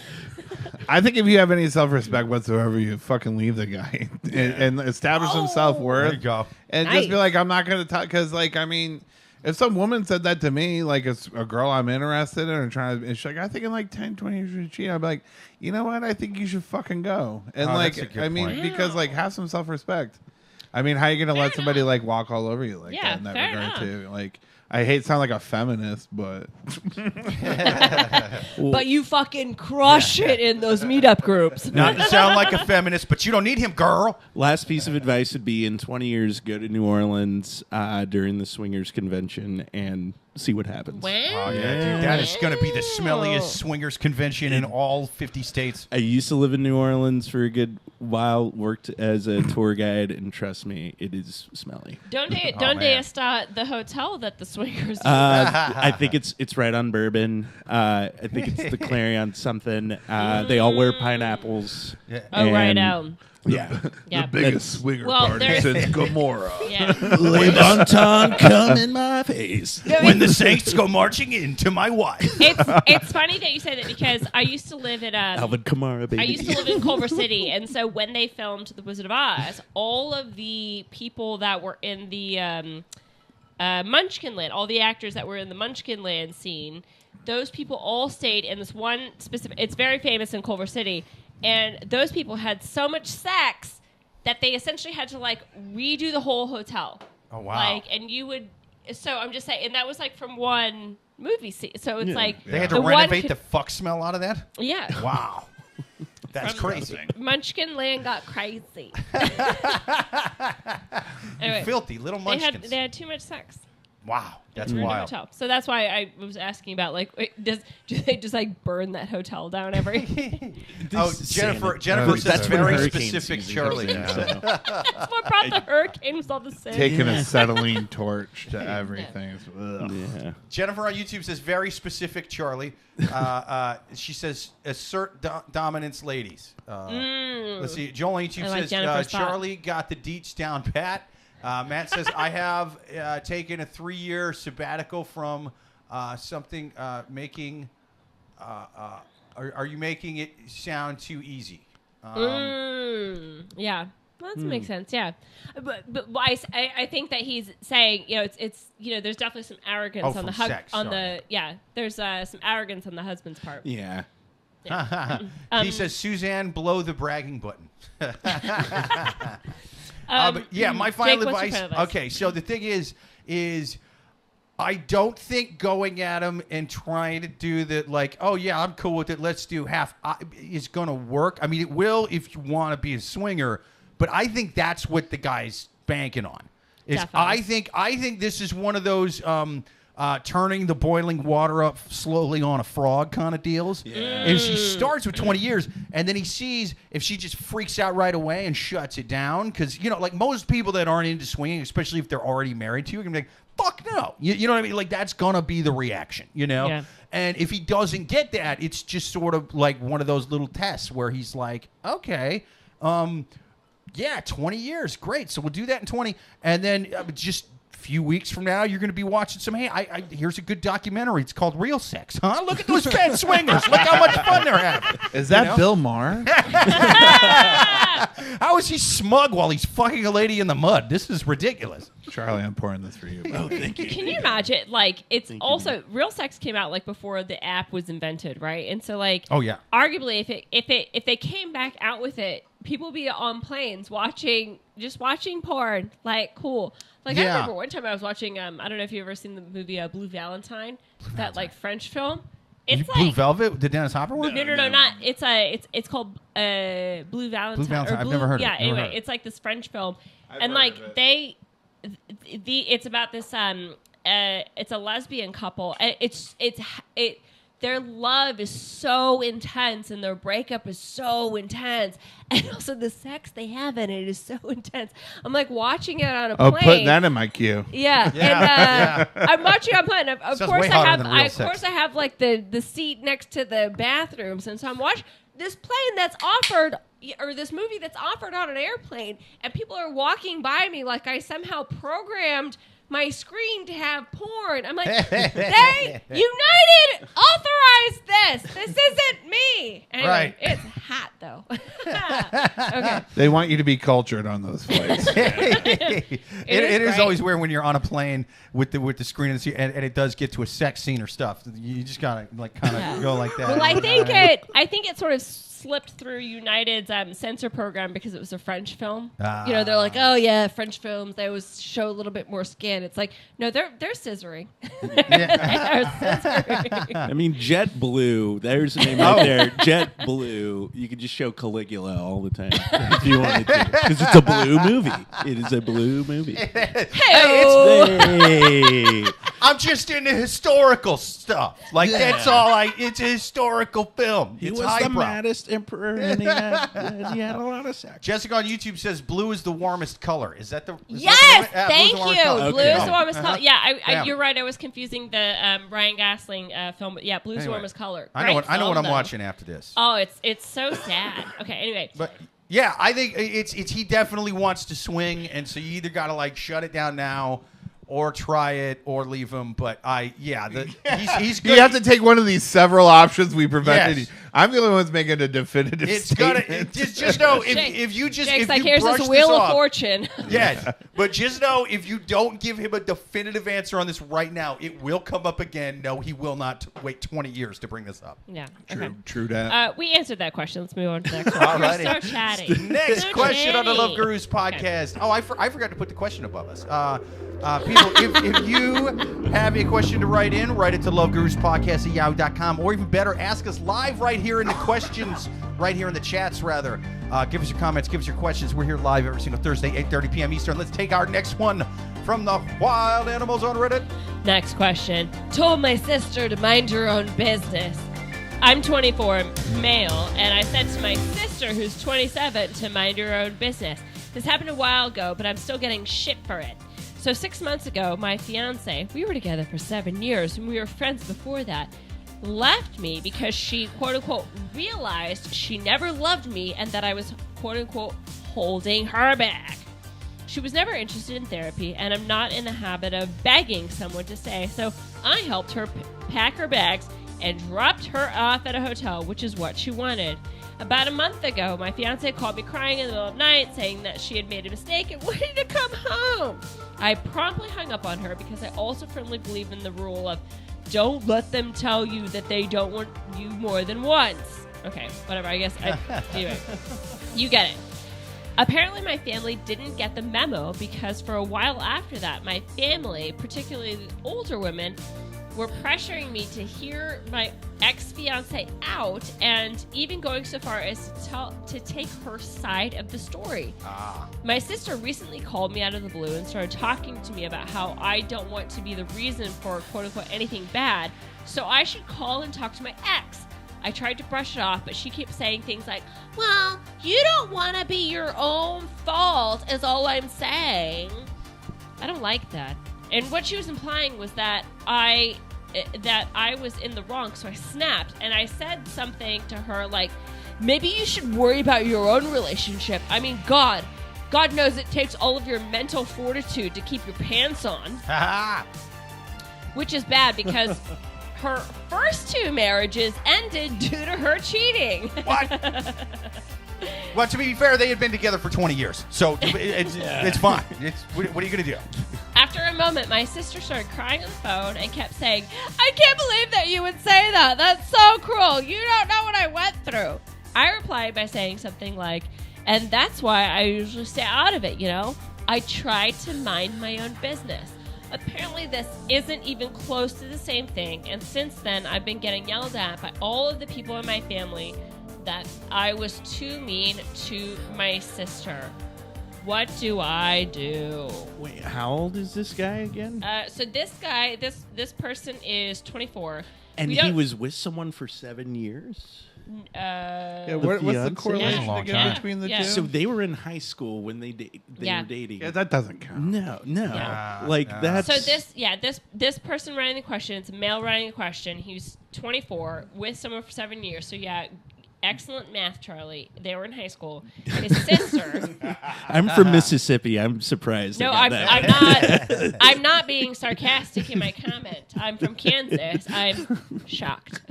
I think if you have any self-respect whatsoever, you fucking leave the guy and establish some There self-worth. you go. And Nice. just be like, I'm not going to talk. Because, like, I mean, if some woman said that to me, like, it's a girl I'm interested in and trying to, and she's like, I think in like 10, 20 years you're cheating. I'd be like, you know what? I think you should fucking go. And, Oh, like, that's a good I mean, point. because, like, have some self-respect. I mean, how are you going to let somebody, like, walk all over you like Yeah, that in that fair regard, enough. too? Like, I hate to sound like a feminist, but But you fucking crush it in those meetup groups. Not to sound like a feminist, but you don't need him, girl. Last piece of advice would be in 20 years, go to New Orleans during the swingers convention and see what happens. Wow. Oh, yeah, dude. That is going to be the smelliest swingers convention in all 50 states. I used to live in New Orleans for a good while, worked as a tour guide, and trust me, it is smelly. Donde man. está the hotel that the swingers? I think it's right on Bourbon. I think it's the Clarion something. They all wear pineapples. Yeah. oh, right and- out. Yeah. Yeah. biggest swinger Well, party there's- since Gomorrah. Yeah. Le Bon Ton, come in my face. When the Saints go marching into my wife. It's funny that you say that, because I used to live in Alvin Kamara, baby. I used to live in Culver City, and so when they filmed The Wizard of Oz, all of the people that were in the Munchkinland, all the actors that were in the Munchkinland scene, those people all stayed in this one specific. It's very famous in Culver City, and those people had so much sex that they essentially had to like redo the whole hotel. Oh, wow. Like, and you would. So I'm just saying, and that was like from one movie scene. So it's Yeah. like They had to the one renovate could- the fuck smell out of that? Yeah. Wow. That's crazy. Munchkin Land got crazy. Anyway, Filthy little munchkins. they had too much sex. Wow, that's Ruined the wild. hotel. So that's why I was asking about do they just like burn that hotel down every? Oh, Jennifer says That's very hurricane specific, season Charlie. comes in, so. That's what brought the hurricane was all the same. Taking a acetylene torch to everything. Ugh. Yeah. Jennifer on YouTube says very specific, Charlie. She says assert dominance, ladies. Let's see. Joel on YouTube I like says Jennifer's thought. Charlie got the deets down pat. Matt says I have taken a 3-year sabbatical from something making. Are you making it sound too easy? Yeah. Well, that makes sense. Yeah, but I think that he's saying it's there's definitely some arrogance on from the sex, on sorry. the there's some arrogance on the husband's part. Yeah. He says Suzanne, blow the bragging button. But yeah, my final Jake, what's your advice. final advice? Okay, so the thing is I don't think going at him and trying to do that, like, oh yeah, I'm cool with it, let's do half, is going to work. I mean, it will if you want to be a swinger, but I think that's what the guy's banking on. Is Definitely. I think this is one of those turning the boiling water up slowly on a frog kind of deals. Yeah. And she starts with 20 years, and then he sees if she just freaks out right away and shuts it down. Because, like most people that aren't into swinging, especially if they're already married to you, are going to be like, fuck no. You know what I mean? Like, that's going to be the reaction, Yeah. And if he doesn't get that, it's just sort of like one of those little tests where he's like, okay, yeah, 20 years. Great. So we'll do that in 20. And then just a few weeks from now, you're going to be watching some, hey, here's a good documentary. It's called Real Sex. Huh? Look at those 10 swingers. Look how much fun they're having. Is that Bill Maher? How is he smug while he's fucking a lady in the mud? This is ridiculous. Charlie, I'm pouring this for you. Oh, thank you. Can you imagine? Like, it's also Real Sex came out like before the app was invented, right? And so, like, Oh, yeah. arguably, if they came back out with it, people would be on planes watching porn. Like, cool. Like, I Yeah. remember one time I was watching. I don't know if you've ever seen the movie Blue Valentine, that like French film. It's Blue like Velvet, the Dennis Hopper one? no, not. It's called Blue Valentine. Blue Valentine. or I've never heard of it. Yeah. Never Anyway, heard of it. it's like this French film, I've and heard like of it. it's about this it's a lesbian couple. And their love is so intense and their breakup is so intense, and also the sex they have in it is so intense. I'm like watching it on a Oh, plane. put that in my queue. Yeah, Yeah. And I'm watching it on plane. Of Sounds course, way I hotter have. than Real Of course, Sex. I have like the seat next to the bathrooms, and so I'm watching this plane that's offered, or this movie that's offered on an airplane, and people are walking by me like I somehow programmed my screen to have porn. I'm like, they United authorized this. This isn't me. Anyway, Right. it's hot though. Okay. They want you to be cultured on those flights. it is great. always weird when you're on a plane with the screen and it does get to a sex scene or stuff. You just gotta like kind of go like that. Well, I think it sort of slipped through United's censor program because it was a French film. They're like, oh yeah, French films, they always show a little bit more skin. It's like, no, they're scissoring. They're scissoring. I mean, JetBlue. There's the name right there. JetBlue. You could just show Caligula all the time if you wanted to, because it's a blue movie. It is a blue movie. Hey. I'm just into historical stuff. Like that's all it's a historical film. He It's was the highbrow. maddest emperor, and he had a lot of sex. Jessica on YouTube says blue is the warmest color. Is that the? Is Yes, that the thank blue's the you. warmest color? Blue Okay. is the warmest color. Yeah, Yeah. you're right. I was confusing the Ryan Gosling film. But yeah, blue's the Anyway, warmest color. I know what Great I'm film, though. watching after this. Oh, it's so sad. Okay, anyway. But yeah, I think it's he definitely wants to swing, and so you either got to like shut it down now, or try it, or leave him. But he's good. You have to take one of these several options we prevented. Yes. I'm the only one that's making a definitive It's statement. gonna just know Jake- if you just Jake's if like, you here's brush this Wheel this of off, Fortune. Yes, but just know if you don't give him a definitive answer on this right now, it will come up again. No, he will not wait 20 years to bring this up. Yeah. True, Okay. true that. We answered that question. Let's move on to the next one. Alrighty. You're so chatty. Next So question on the Love chatty. Gurus podcast. Oh, I forgot to put the question above us. People, if you have a question to write it to loveguruspodcast@yahoo.com, or even better, ask us live right here in the questions, right here in the chats, rather. Give us your comments, give us your questions. We're here live every single Thursday, 8:30 p.m. Eastern. Let's take our next one from the wild animals on Reddit. Next question. Told my sister to mind her own business. I'm 24, male, and I said to my sister, who's 27, to mind her own business. This happened a while ago, but I'm still getting shit for it. So 6 months ago, my fiance, we were together for 7 years, and we were friends before that, left me because she, quote-unquote, realized she never loved me and that I was, quote-unquote, holding her back. She was never interested in therapy, and I'm not in the habit of begging someone to stay, so I helped her pack her bags and dropped her off at a hotel, which is what she wanted. About a month ago, my fiance called me crying in the middle of the night, saying that she had made a mistake and wanted to come home. I promptly hung up on her because I also firmly believe in the rule of don't let them tell you that they don't want you more than once. Okay, whatever, I guess. Anyway, you get it. Apparently, my family didn't get the memo because for a while after that, my family, particularly the older women, were pressuring me to hear my ex-fiance out and even going so far as to take her side of the story. My sister recently called me out of the blue and started talking to me about how I don't want to be the reason for quote-unquote anything bad, so I should call and talk to my ex. I tried to brush it off, but she kept saying things like, well, you don't want to be your own fault is all I'm saying. I don't like that. And what she was implying was that I was in the wrong, so I snapped, and I said something to her like, maybe you should worry about your own relationship. I mean, God knows it takes all of your mental fortitude to keep your pants on. Which is bad because her first 2 marriages ended due to her cheating. What? Well, to be fair, they had been together for 20 years, so it's fine. What are you going to do? After a moment, my sister started crying on the phone and kept saying, I can't believe that you would say that. That's so cruel. You don't know what I went through. I replied by saying something like, and that's why I usually stay out of it, you know? I try to mind my own business. Apparently, this isn't even close to the same thing, and since then, I've been getting yelled at by all of the people in my family that I was too mean to my sister. What do I do? Wait, how old is this guy again? So this guy, this person is 24. And he was with someone for 7 years? What's the correlation Yeah. again between the Yeah. two? So they were in high school when they Yeah. were dating. Yeah, that doesn't count. No. Yeah. That's... So this person writing the question, it's a male writing the question. He's 24 with someone for 7 years. So yeah, excellent math, Charlie. They were in high school. His sister. I'm from Mississippi. I'm surprised. No, I got that. I'm not being sarcastic in my comment. I'm from Kansas. I'm shocked.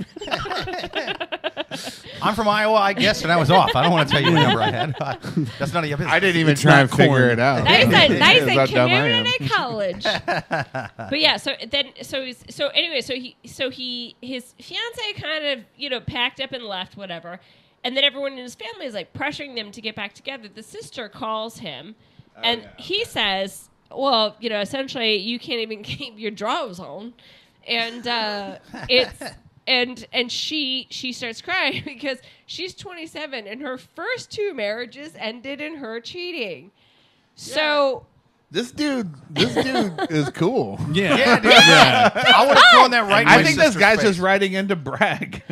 I'm from Iowa, I guess, and I was off. I don't want to tell you what number I had. That's none of your business. I didn't even It's try not and figure corn. it out. Nice That's at how dumb I am. community college. But yeah, so his fiance kind of packed up and left, whatever, and then everyone in his family is like pressuring them to get back together. The sister calls him, and he says, "Well, essentially, you can't even keep your drawers on," and And she starts crying because she's 27 and her first 2 marriages ended in her cheating. So This dude is cool. Yeah, dude. I would have thrown that right in I my think this sister's guy's face. just writing in to brag.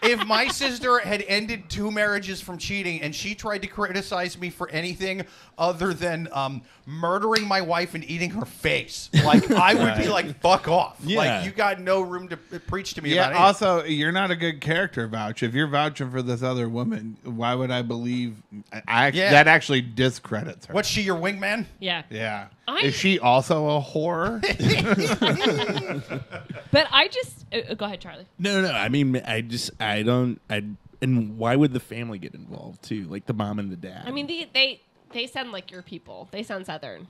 If my sister had ended 2 marriages from cheating and she tried to criticize me for anything other than murdering my wife and eating her face, like I would be like, fuck off. Yeah. Like you got no room to preach to me Yeah. about it. Also, you're not a good character vouch. If you're vouching for this other woman, why would I believe? That actually discredits her. What's she, your wingman? yeah. Yeah. Is she also a whore? But I just go ahead, Charlie. No. I mean, I don't. And why would the family get involved too? Like the mom and the dad. I mean, they sound like your people. They sound Southern.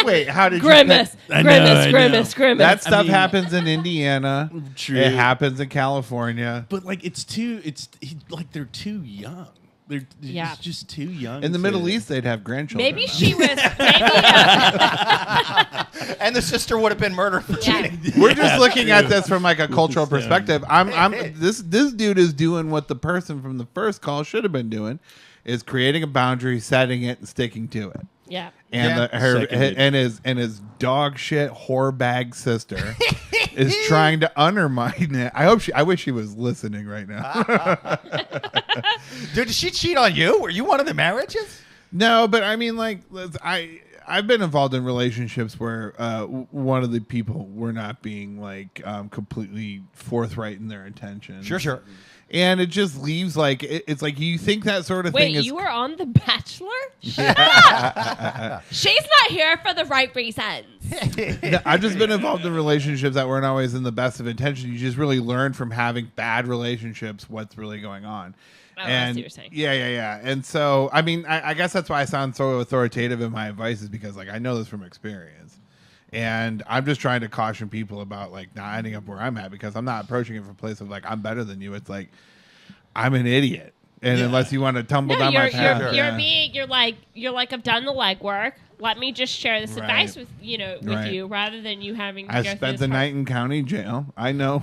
Wait, how did Grimace, I grimace. That stuff mean- happens in Indiana. True. It happens in California. But like, they're too young. They're Yeah. just too young. In the to- Middle East, they'd have grandchildren. Maybe though. she was. And the sister would have been murdered for cheating. We're just looking at this from like a cultural perspective. This dude is doing what the person from the first call should have been doing, is creating a boundary, setting it, and sticking to it. Yeah. And Seconded. his dog shit whore bag sister is trying to undermine it. I wish she was listening right now. Dude, did she cheat on you? Were you one of the marriages? No, but I mean, like, I've been involved in relationships where one of the people were not being like completely forthright in their intentions. Sure. And it just leaves like it's like you think that sort of thing Wait, is. you were on The Bachelor? Shut up! She's not here for the right reasons. No, I've just been involved in relationships that weren't always in the best of intentions. You just really learn from having bad relationships what's really going on. Oh, I see what you're saying. Yeah. And so, I mean, I guess that's why I sound so authoritative in my advice, is because like I know this from experience. And I'm just trying to caution people about like not ending up where I'm at, because I'm not approaching it from a place of like I'm better than you. It's like I'm an idiot, and unless you want to tumble down my path, you're like I've done the legwork. Let me just share this advice with you, rather than you having to I go through spent this the hard- night in county jail. I know,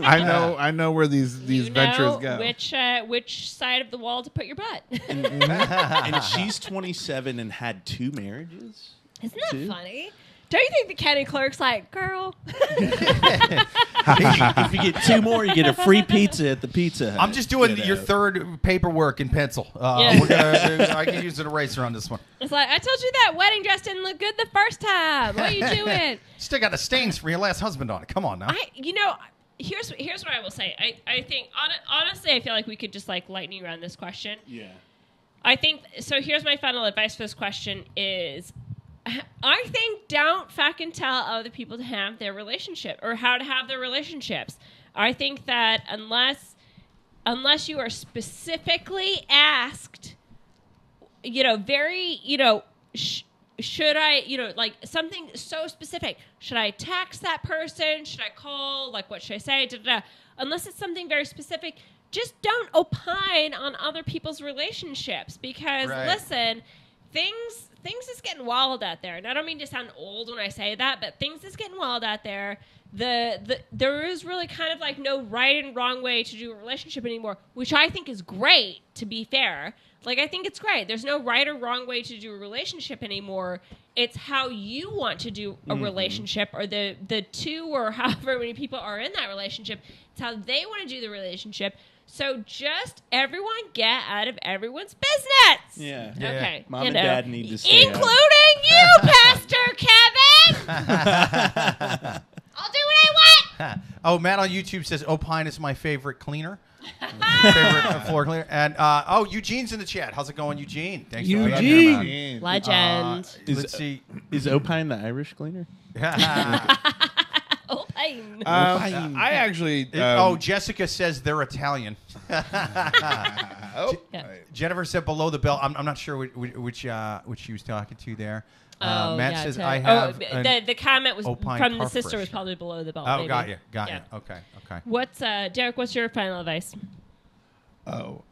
I know where these ventures go. Which side of the wall to put your butt. And she's 27 and had 2 marriages. Isn't that Two? funny? Don't you think the county clerk's like, girl? If you get 2 more, you get a free pizza at the Pizza Hut. I'm just doing You your know. third paperwork in pencil. Yeah. I can use an eraser on this one. It's like, I told you that wedding dress didn't look good the first time. What are you doing? Still got the stains from your last husband on it. Come on now. Here's what I will say. I think honestly, I feel like we could just like lightning around this question. Yeah. I think so. Here's my final advice for this question: is I think don't fucking tell other people to have their relationship or how to have their relationships. I think that unless you are specifically asked, should I, like something so specific, should I text that person? Should I call? Like, what should I say? Da-da-da. Unless it's something very specific, just don't opine on other people's relationships, because listen, things is getting wild out there. And I don't mean to sound old when I say that, but things is getting wild out there. There is really kind of like no right and wrong way to do a relationship anymore, which I think is great, to be fair. Like, I think it's great. There's no right or wrong way to do a relationship anymore. It's how you want to do a relationship, or the 2 or however many people are in that relationship. It's how they want to do the relationship. So just everyone get out of everyone's business. Yeah. Okay. Mom and Dad need to stay out. Including you, Pastor Kevin. I'll do what I want. Oh, Matt on YouTube says Opine is my favorite cleaner. Favorite floor cleaner. And Eugene's in the chat. How's it going, Eugene? Thanks for being here, man. Legend. Let's see. Is Opine the Irish cleaner? Opine. I actually. Jessica says they're Italian. Oh. Yeah. Jennifer said below the belt. I'm not sure which she was talking to there. Matt says I have. The comment was Opine from the car sister fresh. was probably below the belt. Oh, maybe. got you. Yeah. Okay. What's Derek? What's your final advice? Oh.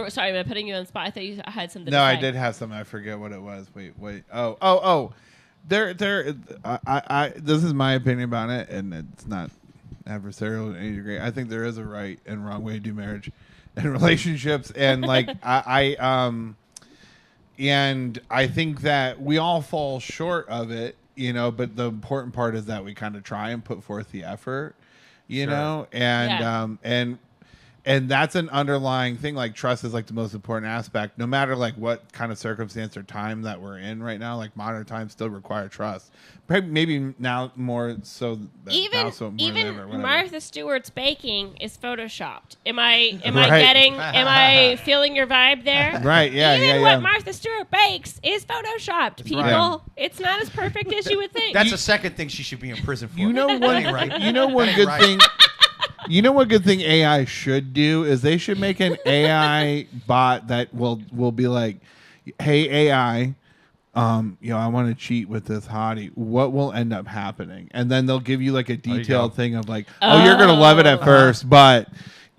Sorry, am I putting you on the spot? I thought you had something. No, to I say. did have something. I forget what it was. Wait. Oh. There. This is my opinion about it, and it's not adversarial in any degree. I think there is a right and wrong way to do marriage and relationships, and like and I think that we all fall short of it, But the important part is that we kind of try and put forth the effort, and and that's an underlying thing. Like, trust is like the most important aspect, no matter like what kind of circumstance or time that we're in right now. Like, modern times still require trust. Maybe now more so. Even whatever. Martha Stewart's baking is photoshopped. Am I Right. am I feeling your vibe there? Right. Yeah. Even what Martha Stewart bakes is photoshopped. People, right. It's not as perfect as you would think. That's the second thing she should be in prison for. You know what? Right. You know one Right, good right. thing. You know what good thing AI should do is they should make an AI bot that will be like, hey AI, I want to cheat with this hottie. What will end up happening? And then they'll give you like a detailed thing of like, you're gonna love it at first, but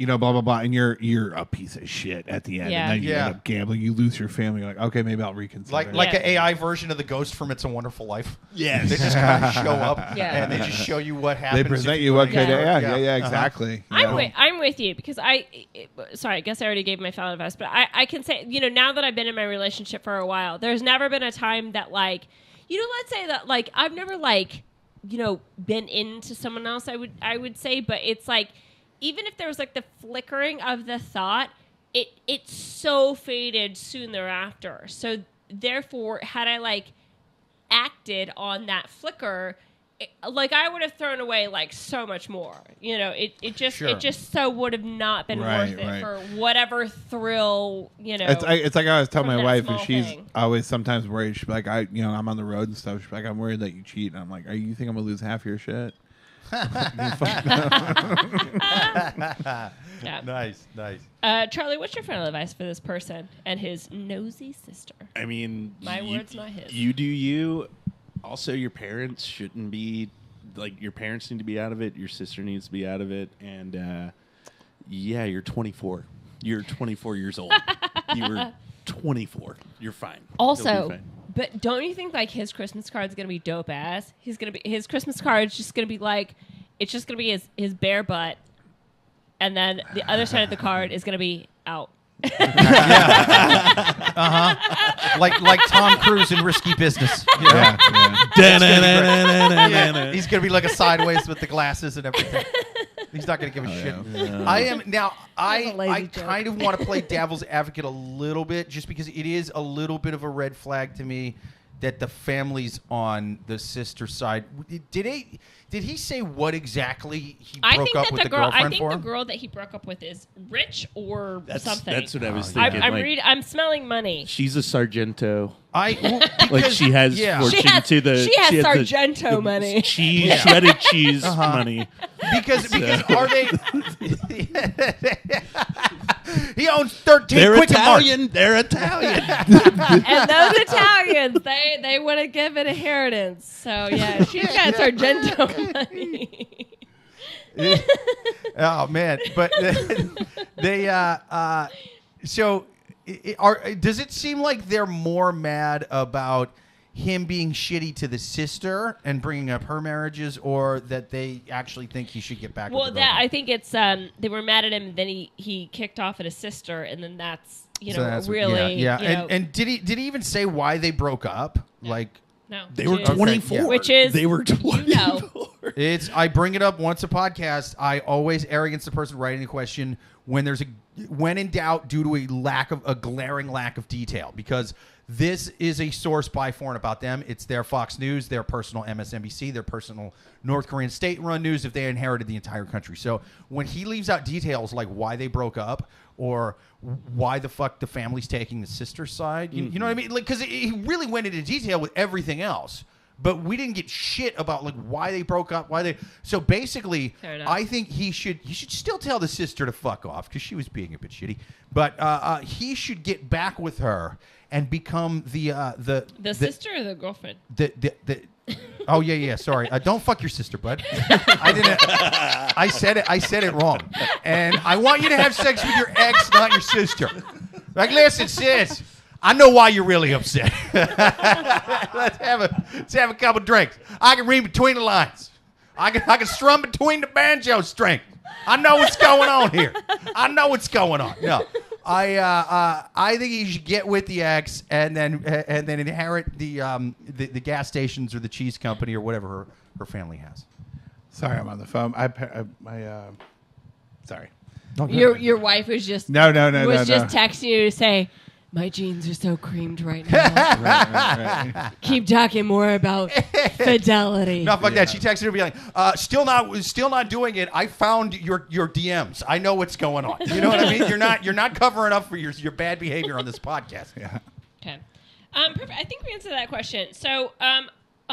blah blah blah, and you're a piece of shit at the end, Yeah. and then you Yeah. end up gambling, you lose your family. You're like, okay, maybe I'll reconsider. Like Yeah. an AI version of the ghost from It's a Wonderful Life. Yes. They just kind of show up Yeah. and they just show you what they happens. present if you what Yeah. could, Yeah. yeah, Uh-huh. exactly. I'm with you because sorry, I guess I already gave my final advice, but I can say, now that I've been in my relationship for a while, there's never been a time that let's say that I've never been into someone else, I would say, but it's like, even if there was the flickering of the thought, it so faded soon thereafter. So therefore, had I acted on that flicker, I would have thrown away so much more. It just so would have not been Right, worth it right. for whatever thrill. It's like I always tell from my that wife, small and she's thing. always sometimes worried. She's like, I'm on the road and stuff. She's like, I'm worried that you cheat. And I'm like, you think I'm gonna lose half your shit? Yeah. Nice. Charlie, what's your final advice for this person and his nosy sister? I mean, My words, not his. You do you. Also, your parents shouldn't be your parents need to be out of it. Your sister needs to be out of it. And you're 24. You're 24 years old. You were 24. You're fine. You'll Also, be fine. but don't you think his Christmas card's gonna be dope ass? His Christmas card's just gonna be it's just gonna be his bare butt, and then the other side of the card is gonna be out. Like Tom Cruise in Risky Business. Yeah. Yeah, he's gonna be a sideways with the glasses and everything. He's not gonna give a shit. I am now. That's a lazy I joke. kind of want to play devil's advocate a little bit, just because it is a little bit of a red flag to me that the family's on the sister side. Did he say what exactly he I broke think up that with the the girl. I girlfriend think for? the girl that he broke up with is rich or something. That's what I was thinking. I'm smelling money. She's a Sargento. Because, She has yeah. fortune to the. She has the- Sargento money. Cheese, shredded cheese money. because are they? He owns 13 They're Quick and Marts. Italian. They're Italian. And those Italians, they want to give an inheritance. So yeah, she's got Sargento money. Oh man, but they so does it seem like they're more mad about him being shitty to the sister and bringing up her marriages, or that they actually think he should get back Well, with the that girlfriend? I think it's they were mad at him, and then he kicked off at his sister, and then that's So that's what- really yeah. And did he even say why they broke up? No. They were Which is- 24. Which is They were 24. It's I bring it up once a podcast. I always err against the person writing the question when in doubt due to a glaring lack of detail, because this is a source by for and about them. It's their Fox News, their personal MSNBC, their personal North Korean state-run news if they inherited the entire country. So when he leaves out details like why they broke up or why the fuck the family's taking the sister's side, you know what I mean? Because he really went into detail with everything else. But we didn't get shit about why they broke up, So basically, Fair enough. I think he should still tell the sister to fuck off because she was being a bit shitty. But he should get back with her and become the sister or the girlfriend. Oh yeah. Sorry, don't fuck your sister, bud. I didn't. I said it wrong. And I want you to have sex with your ex, not your sister. Listen, sis. I know why you're really upset. Let's have a couple drinks. I can read between the lines. I can strum between the banjo strings. I know what's going on here. I know what's going on. No, I think he should get with the ex and then inherit the gas stations or the cheese company or whatever her family has. Sorry, I'm on the phone. Sorry. Your wife was just No. texting you to say, my jeans are so creamed right now. Right. Keep talking more about fidelity. No, fuck that. She texted her to be like, still not doing it. I found your DMs. I know what's going on. You know what I mean? You're not covering up for your bad behavior on this podcast. Yeah. Okay. Perfect. I think we answered that question. So,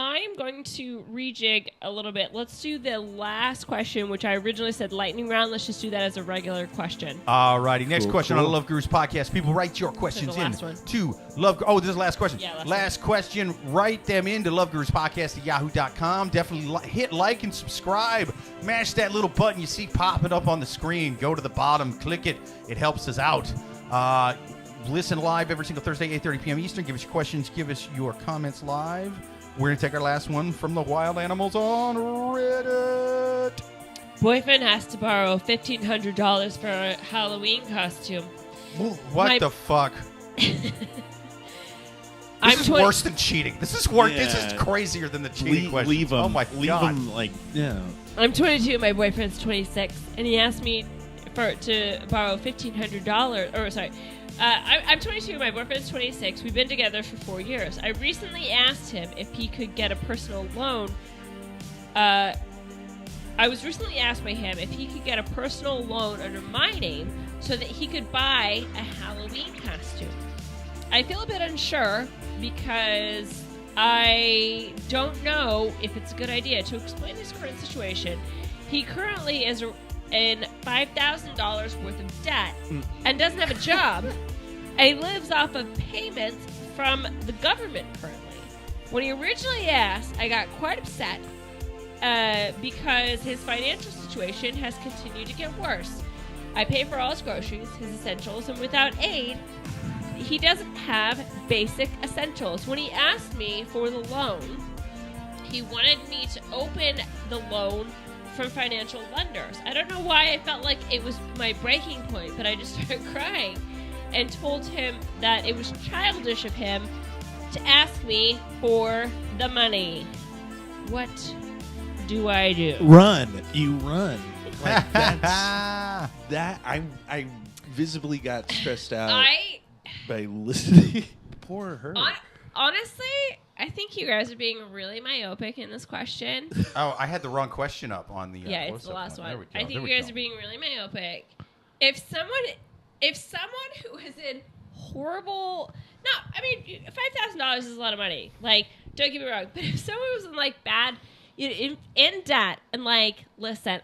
I'm going to rejig a little bit. Let's do the last question, which I originally said lightning round. Let's just do that as a regular question. All righty. Next Cool, question cool. on the Love Gurus podcast. People write your questions the in last one. to Love. Oh, this is the last question. Yeah, last question. Write them into loveguruspodcast@yahoo.com. Definitely hit like and subscribe. Mash that little button you see popping up on the screen. Go to the bottom. Click it. It helps us out. Listen live every single Thursday, 8:30 p.m. Eastern. Give us your questions. Give us your comments live. We're going to take our last one from the wild animals on Reddit. Boyfriend has to borrow $1,500 for a Halloween costume. What the fuck? This is worse than cheating. This is worse. This is Yeah. crazier than the cheating question. Leave them. Oh my leave god. them like yeah. I'm 22. My boyfriend's 26, and he asked me to borrow $1,500. Or sorry, I'm 22. My boyfriend's 26. We've been together for 4 years. I recently asked him if he could get a personal loan. I was recently asked by him if he could get a personal loan under my name so that he could buy a Halloween costume. I feel a bit unsure because I don't know if it's a good idea. To explain his current situation, he currently is in $5,000 worth of debt and doesn't have a job, and he lives off of payments from the government currently. When he originally asked, I got quite upset because his financial situation has continued to get worse. I pay for all his groceries, his essentials, and without aid, he doesn't have basic essentials. When he asked me for the loan, he wanted me to open the loan from financial lenders. I don't know why I felt like it was my breaking point, but I just started crying and told him that it was childish of him to ask me for the money. What do I do? Run. You run. Like that's that. I visibly got stressed out by listening. Poor her. Honestly, I think you guys are being really myopic in this question. Oh, I had the wrong question up on the. Yeah, it's the last one. There we go. I think you guys are being really myopic. If someone who is in horrible, $5,000 is a lot of money. Like, don't get me wrong, but if someone was in like bad, in debt, and like, listen,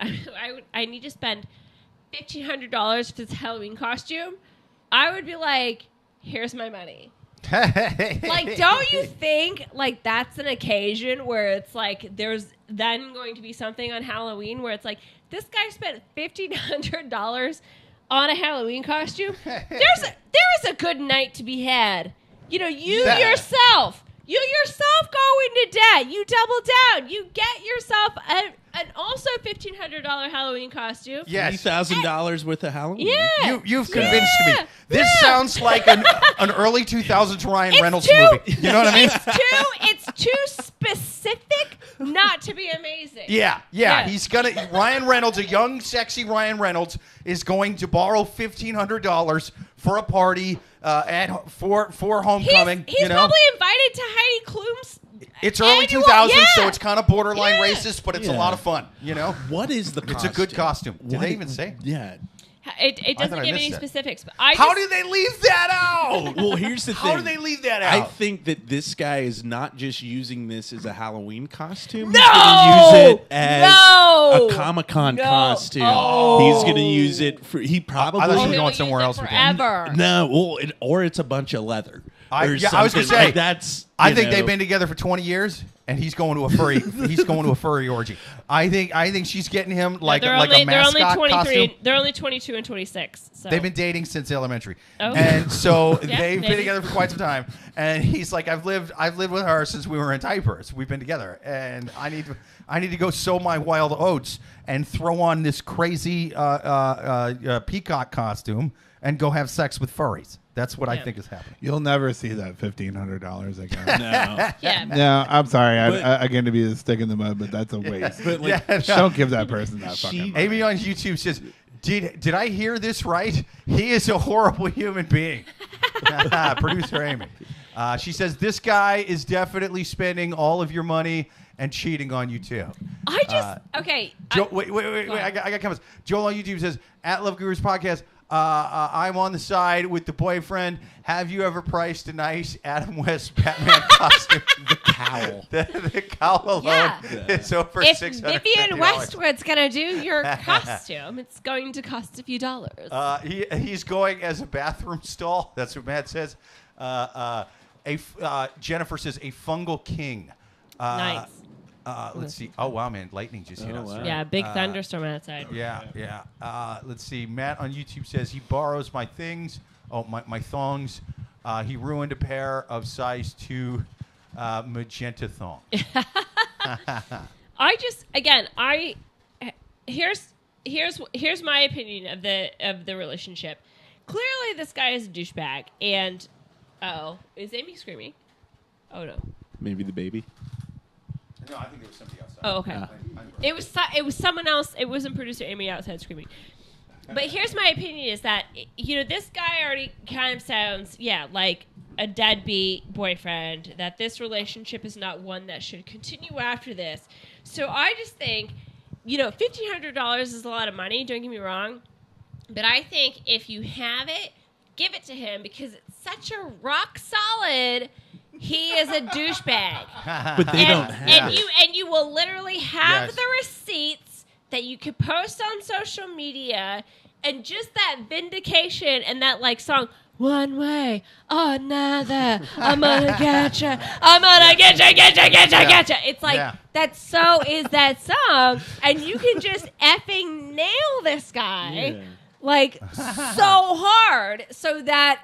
I need to spend $1,500 for this Halloween costume, I would be like, here's my money. Like, don't you think like that's an occasion where it's like there's then going to be something on Halloween where it's like this guy spent $1,500 on a Halloween costume? There is a good night to be had. You know, you yourself go into debt. You double down. You get yourself an also $1,500 Halloween costume. Yes. $3,000 worth of Halloween. Yeah. You've convinced me. This sounds like an early 2000s Ryan Reynolds movie. You know what I mean? It's too specific not to be amazing. Yeah. He's gonna. Ryan Reynolds, a young, sexy Ryan Reynolds, is going to borrow $1,500 for a party for homecoming. He's probably invited to Heidi Klum's. It's early 2000s, so it's kind of borderline racist, but it's a lot of fun. You know, What is the costume? it's a good costume. Did they even say? Yeah. It doesn't I give missed any that. specifics. But How do they leave that out? Well, here's the thing. How do they leave that I out? think that this guy is not just using this as a Halloween costume. No! He's going to use it as No! a Comic-Con No. costume. Oh. He's going to use it for. He probably. I thought you were He'll going use somewhere it else with that. forever. No, well, or it's a bunch of leather. I or was going to something. say Like, that's. I you think know, they've been together for 20 years, and he's going to a furry. He's going to a furry orgy. I think she's getting him like they're a only mascot 23. costume. They're only 22 and 26. So. They've been dating since elementary, Oh. and so Yeah, they've maybe. been together for quite some time. And he's like, I've lived with her since we were in diapers. We've been together, and I need to go sow my wild oats and throw on this crazy peacock costume and go have sex with furries. That's what I think is happening. You'll never see that $1,500 again. No. Yeah. No, I'm sorry. But- Again, to be a stick in the mud, but that's a waste. But like, Yeah, no. Don't give that person that fucking money. Amy on YouTube says, Did I hear this right? He is a horrible human being. Producer Amy. She says, this guy is definitely spending all of your money and cheating on you too. I just okay. Wait. I got comments. Joel on YouTube says, at Love Gurus Podcast, I'm on the side with the boyfriend. Have you ever priced a nice Adam West Batman costume? The cowl. The cowl alone Yeah. is over If $650. Vivian Westwood's gonna do your costume, it's going to cost a few dollars. He's going as a bathroom stall. That's what Matt says. Jennifer says a fungal king. Nice. Let's see. Oh wow, man! Lightning just hit us. wow. Yeah, big thunderstorm outside. Yeah. Let's see. Matt on YouTube says he borrows my things. Oh, my thongs. He ruined a pair of size 2 magenta thong. Here's my opinion of the relationship. Clearly, this guy is a douchebag, and is Amy screaming? Oh no. Maybe the baby. No, I think there was somebody outside. Oh, okay. It was someone else. It wasn't producer Amy outside screaming. But here's my opinion: is that this guy already kind of sounds like a deadbeat boyfriend. That this relationship is not one that should continue after this. So I just think, $1,500 is a lot of money. Don't get me wrong, but I think if you have it, give it to him because it's such a rock solid. He is a douchebag. But they don't have it. And you will literally have Yes. the receipts that you could post on social media, and just that vindication and that song, one way, another, I'm gonna get you, I'm gonna get you. It's that so is that song, and you can just effing nail this guy so hard so that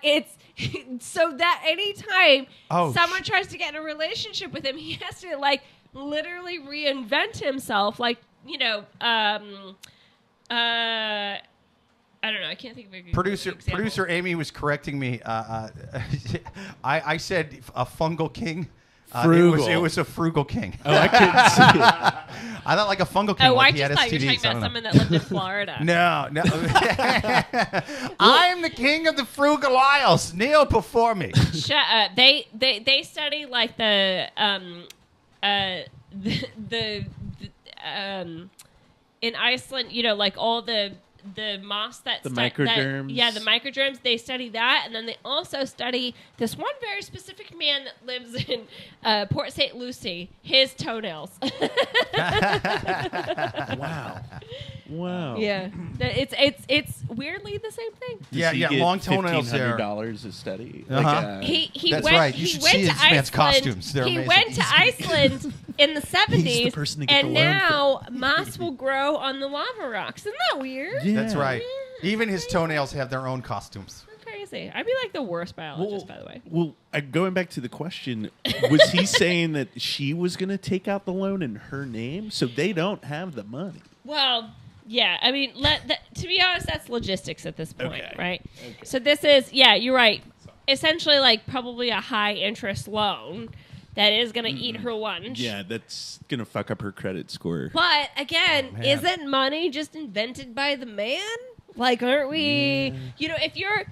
anytime someone tries to get in a relationship with him, he has to literally reinvent himself. I don't know. I can't think of a good example. Producer Amy was correcting me. I said a fungal king. Frugal. It was a frugal king. Oh, I couldn't see it. I thought like a fungal king. Oh, I like he just had thought you were STDs. talking about someone that lived in Florida. No. I'm the king of the frugal isles. Kneel before me. Shut up. They study in Iceland, all the moss that The microderms. the microderms. They study that, and then they also study this one very specific man that lives in Port St. Lucie. His toenails. Wow. Yeah, it's weirdly the same thing. Yeah, Does he get long toenails there. $1,500 a study. He That's went. right. You he should went see to this man's Iceland. costumes. They're he amazing. went to Iceland in the 70s, person to get and the loan now moss will grow on the lava rocks. Isn't that weird? Yeah. That's right. Even his toenails have their own costumes. That's crazy. I'd be like the worst biologist, by the way. Well, going back to the question, was he saying that she was going to take out the loan in her name, so they don't have the money? Well, yeah. I mean, to be honest, that's logistics at this point, Okay. right? Okay. So this is, you're right. Essentially, probably a high interest loan that is going to eat her lunch. Yeah, that's going to fuck up her credit score. But again, man. isn't money just invented by the man? Aren't we? If you're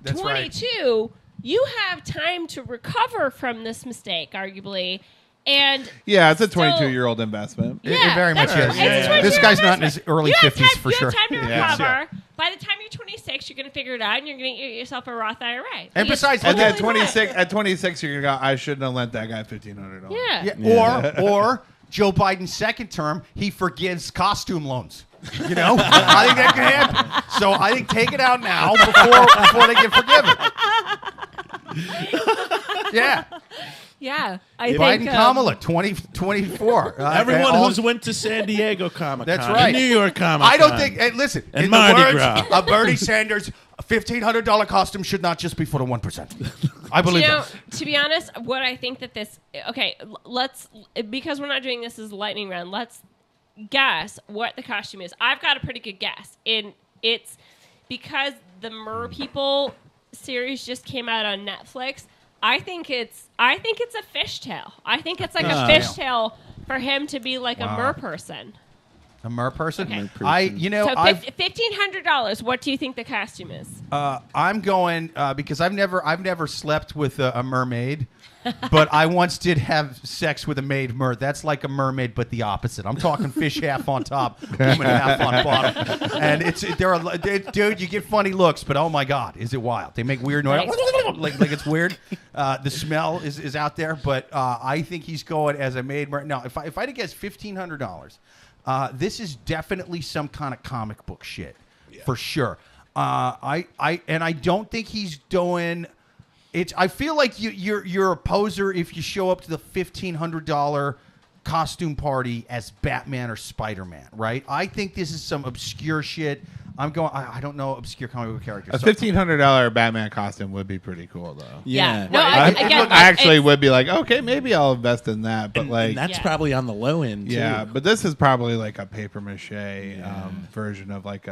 That's 22, you have time to recover from this mistake, arguably. And Yeah, it's a still- 22-year-old investment. It very much that's is. right. It's a 22-year This guy's not in his investment. early You have 50s time- for you sure. have time to Yeah. recover. By the time you're 26, you're going to figure it out, and you're going to get yourself a Roth IRA. And besides, And look at at 26, you're gonna go, I shouldn't have lent that guy $1,500. Yeah. Yeah. Or Joe Biden's second term, he forgives costume loans. I think that could happen. So I think take it out now before they get forgiven. Yeah. Yeah. I Biden think Kamala 2024. Everyone who's went to San Diego Comic Con, That's right. New York Comic Con. I don't think. Hey, listen, And in the Mardi words Gras. of Bernie Sanders, a $1,500 costume should not just be for the 1%. I believe that. to be honest, what I think that this... Okay, let's... Because we're not doing this as a lightning round, let's guess what the costume is. I've got a pretty good guess. It's because the Mer People series just came out on Netflix. I think it's a fishtail. I think it's like a fishtail for him to be like a mer person. A mer person. Okay. Mer person. So I've $1,500. What do you think the costume is? I'm going because I've never slept with a mermaid, but I once did have sex with a maid mer. That's like a mermaid, but the opposite. I'm talking fish half on top, woman half on bottom, and dude, you get funny looks, but oh my god, is it wild? They make weird noise, like it's weird. The smell is out there, but I think he's going as a maid mer. Now, if I had to guess, $1,500. This is definitely some kind of comic book shit, for sure. I don't think he's doing it. I feel like you're a poser if you show up to the $1,500 costume party as Batman or Spider-Man, right? I think this is some obscure shit. I'm going. I don't know obscure comic book characters. A $1,500 Batman costume would be pretty cool, though. Yeah. Yeah. No, I actually would be like, okay, maybe I'll invest in that. But And that's probably on the low end, too. yeah, but this is probably like a paper mache version of like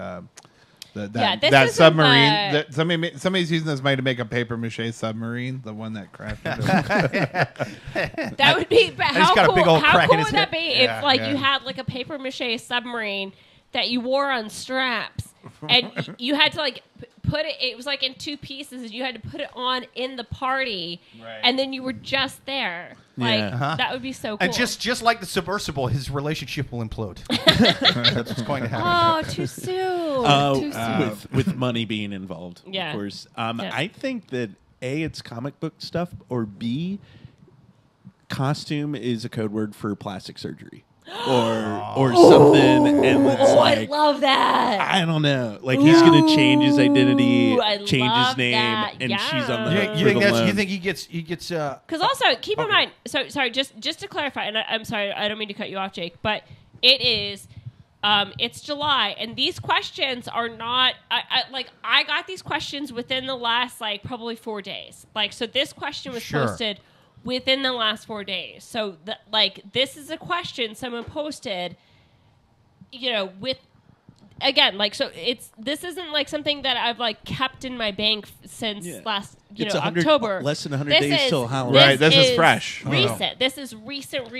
this that isn't, submarine. That somebody's using this money to make a paper mache submarine, the one that crashed. That would be. But he's how got a cool? big old How crack cool in his would that head. be Yeah, if you had like a paper mache submarine that you wore on straps, and you had to put it. It was like in two pieces, and you had to put it on in the party, Right. and then you were just there. Like Yeah. that would be so cool. And just like the submersible, his relationship will implode. That's what's going to happen. oh, too soon. Too soon. With money being involved, Yeah. of course. Yeah. I think that A, it's comic book stuff, or B, costume is a code word for plastic surgery. Or something, and it's I like, love that. I don't know. Like he's gonna change his identity, Ooh, I change love his name, that. and Yeah. she's on the You hook for think the loan. you think he gets Because also, keep in mind. So sorry, just to clarify, and I'm sorry, I don't mean to cut you off, Jake, but it is. It's July, and these questions are not. I got these questions within the last probably 4 days. So this question was Sure. posted within the last 4 days. So this is a question someone posted. With. Again, so this isn't something that I've kept in my bank since last It's 100 October. less than 100 This days is- till Halloween. Right, this is fresh. Recent. This is recent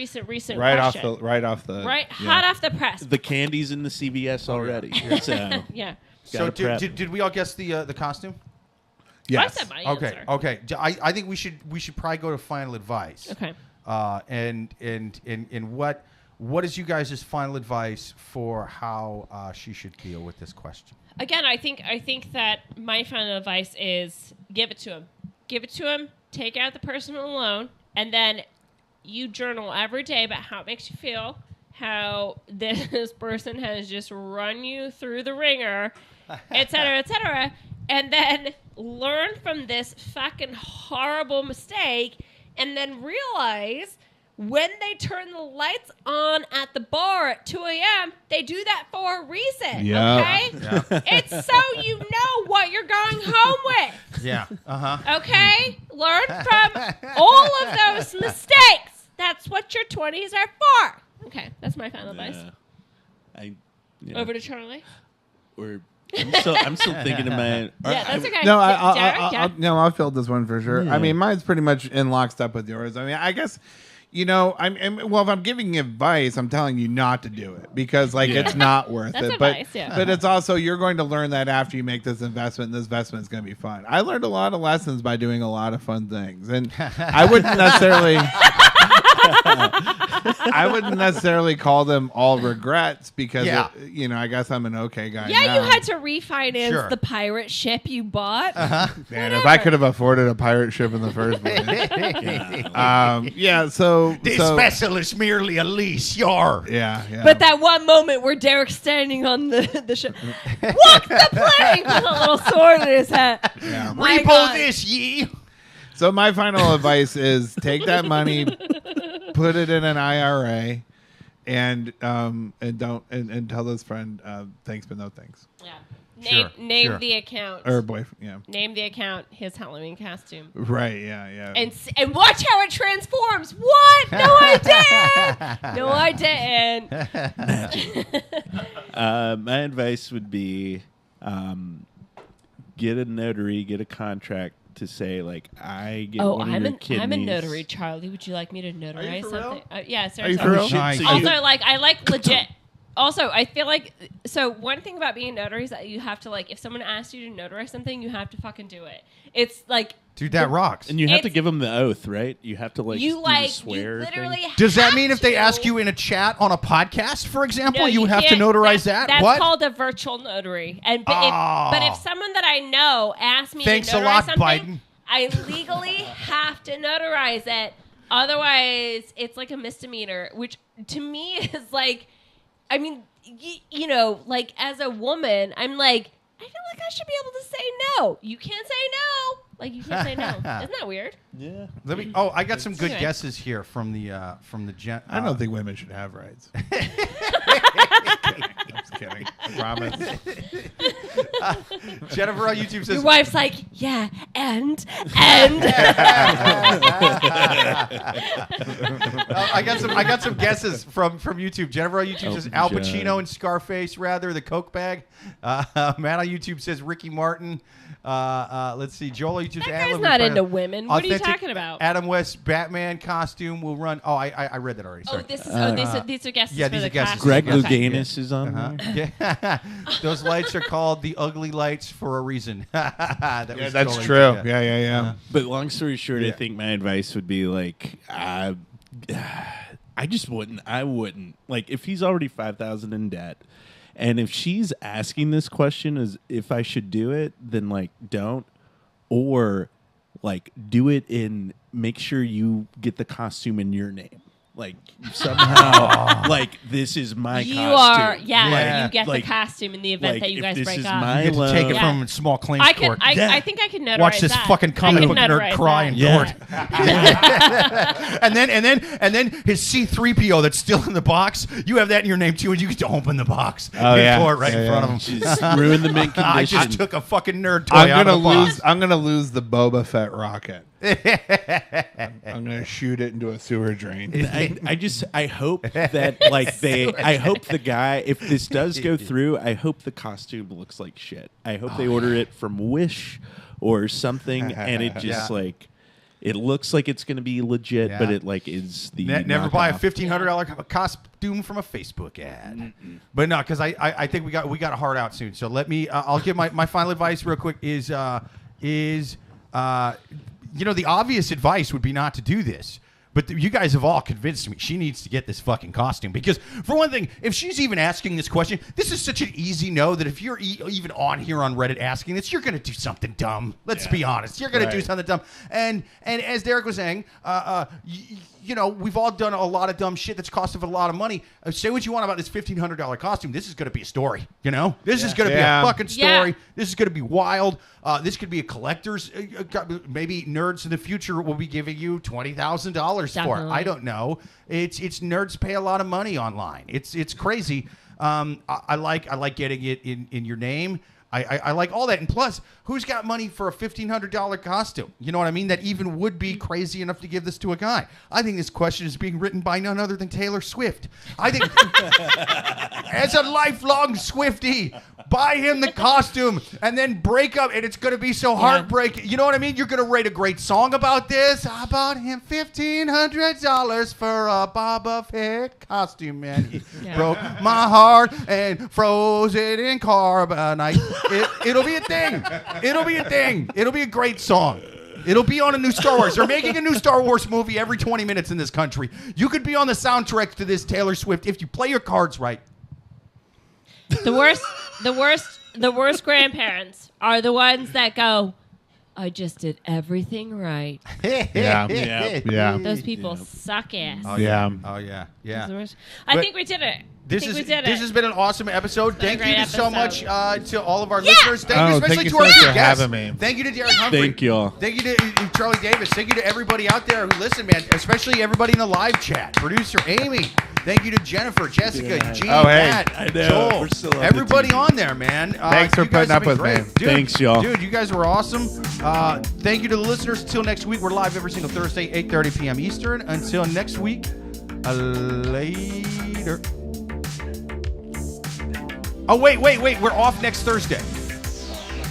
right off question. hot Off the press. The candy's in the CVS already. So Yeah. So gotta prep. did we all guess the costume? Yes. I said my Okay. answer. Okay. I think we should probably go to final advice. Okay. And what is you guys' final advice for how she should deal with this question? Again, I think that my final advice is give it to him. Give it to him. Take out the personal loan, and then you journal every day about how it makes you feel, how this person has just run you through the ringer, et cetera, and then learn from this fucking horrible mistake, and then realize when they turn the lights on at the bar at 2 a.m., they do that for a reason, Yeah. okay? It's so you know what you're going home with, Yeah. okay? Learn from all of those mistakes. That's what your 20s are for. Okay, that's my final advice. Over to Charlie. I'm still thinking in my. Yeah, that's okay. No, Jared, yeah. I'll fill this one for sure. Yeah. I mean, mine's pretty much in lockstep with yours. I mean, I guess, if I'm giving you advice, I'm telling you not to do it because it's not worth That's it. advice, yeah. But it's also, you're going to learn that after you make this investment, and this investment is going to be fun. I learned a lot of lessons by doing a lot of fun things, and I wouldn't necessarily. I wouldn't necessarily call them all regrets because, I guess I'm an okay guy. Yeah, now. you had to refinance Sure. the pirate ship you bought. Man, if I could have afforded a pirate ship in the first place. Vessel is merely a lease, yar. Yeah. But that one moment where Derek's standing on the ship, walk the plank with a little sword in his hand. Yeah. My Repo God. this, ye. So my final advice is take that money, put it in an IRA, and tell this friend thanks but no thanks. Yeah. Name Sure. the account. Or boyfriend, yeah. Name the account his Halloween costume. Right, yeah. And watch how it transforms. What? No, I didn't. No, I didn't. My advice would be, get a notary, get a contract to say I get one of your kidneys. I'm a notary, Charlie. Would you like me to notarize for real? something? Yeah, Are you seriously. for real? Nice. So Also, you- I like legit. Also, I feel like one thing about being a notary is that you have to if someone asks you to notarize something, you have to fucking do it. It's like. Dude, that rocks. And you have to give them the oath, right? You have to do the swear you literally thing. Does that mean if they ask you in a chat on a podcast, for example, you have to can't. notarize that? That's What? called a virtual notary. And but if someone that I know asks me Thanks to notarize a lot, something, Biden. I legally have to notarize it. Otherwise, it's like a misdemeanor, which to me is as a woman, I'm like, I feel like I should be able to say no. You can't say no. You can't say no. Isn't that weird? Yeah. I got some good Okay. guesses here from the gen. I don't think women should have rights. I'm just kidding. I promise. Jennifer on YouTube says Your wife's like, yeah, and. I got some guesses from YouTube. Jennifer on YouTube says Al John. Pacino and Scarface, rather the Coke bag. Matt on YouTube says Ricky Martin. Let's see. Joel on YouTube says That Adam guy's Levine not probably- into women. What are you Authentic talking about? Adam West Batman costume will run. Oh, I read that already. Sorry. These are guesses. yeah, for these the are guesses. costume. Greg Yes. Louganis is on there. Yeah. Those lights are called the ugly lights for a reason. That was That's totally true. good. Yeah. But long story short, Yeah. I think my advice would be I just wouldn't. I wouldn't. If he's already 5,000 in debt, and if she's asking this question as if I should do it, then don't, or do it in. Make sure you get the costume in your name. Somehow, this is my You costume. are, Yeah. you get the Like- costume in the event that you if guys this break is up. my You get to take it Yeah. from small claims I can, court. I think I can notarize Watch this that. fucking comic I can book nerd notarize cry that. in Yeah. court. and then his C-3PO that's still in the box. You have that in your name too, and you get to open the box in court right in front of him. Just ruin the mint I condition. just took a fucking nerd toy I'm out gonna of the box. I'm gonna lose the Boba Fett rocket. I'm gonna shoot it into a sewer drain. I hope that I hope the guy, if this does go through, I hope the costume looks like shit. I hope they order it from Wish or something, and it just Yeah. it looks like it's going to be legit, Yeah. but it is the Never buy a knockoff. $1,500 costume from a Facebook ad. But no, because I think we got a hard out soon. So let me. I'll give my final advice real quick. The obvious advice would be not to do this. But you guys have all convinced me she needs to get this fucking costume. Because, for one thing, if she's even asking this question, this is such an easy no that if you're even on here on Reddit asking this, you're going to do something dumb. Let's be honest. You're going to do something dumb. And as Derek was saying, we've all done a lot of dumb shit that's costed a lot of money. Say what you want about this $1,500 costume. This is going to be a story, This is going to be a fucking story. Yeah. This is going to be wild. This could be a collector's. Maybe nerds in the future will be giving you $20,000 for it. Definitely. I don't know. It's nerds pay a lot of money online. It's crazy. I like getting it in your name. I like all that. And plus, who's got money for a $1,500 costume? You know what I mean? That even would be crazy enough to give this to a guy. I think this question is being written by none other than Taylor Swift. I think as a lifelong Swiftie, buy him the costume and then break up, and it's going to be so heartbreaking. You know what I mean? You're going to write a great song about this. I bought him $1,500 for a Boba Fett costume, man. He broke my heart and froze it in carbonite. It'll be a thing. It'll be a thing. It'll be a great song. It'll be on a new Star Wars. They're making a new Star Wars movie every 20 minutes in this country. You could be on the soundtrack to this Taylor Swift if you play your cards right. The worst grandparents are the ones that go, I just did everything right. Yeah. Those people suck ass. Oh, Yeah. Oh, yeah. Those Yeah. are the worst. I But think we did it. This has been an awesome episode. been a Thank you great so much episode. to all of our listeners. Thank you especially thank you to so our much two for guests. having me. Thank you to Derek Humphrey. Thank y'all. Thank you to Charlie Davis. Thank you to everybody out there who listened, man. Especially everybody in the live chat. Producer Amy. Thank you to Jennifer, Jessica, Eugene, Oh, hey. Matt, I know. Joel. We're still on the Everybody TV. on there, man. Thanks for you guys putting have up been with great. me. Dude, Thanks, y'all. Dude, you guys were awesome. Thank you to the listeners. Till next week, we're live every single Thursday, 8:30 p.m. Eastern. Until next week, later. Oh, wait. We're off next Thursday.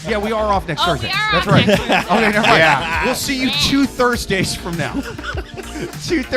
Yeah, we are off next Thursday. We are That's off right. next Thursday. Okay, never mind. Yeah. We'll see you 2 Thursdays from now. 2 Thursdays.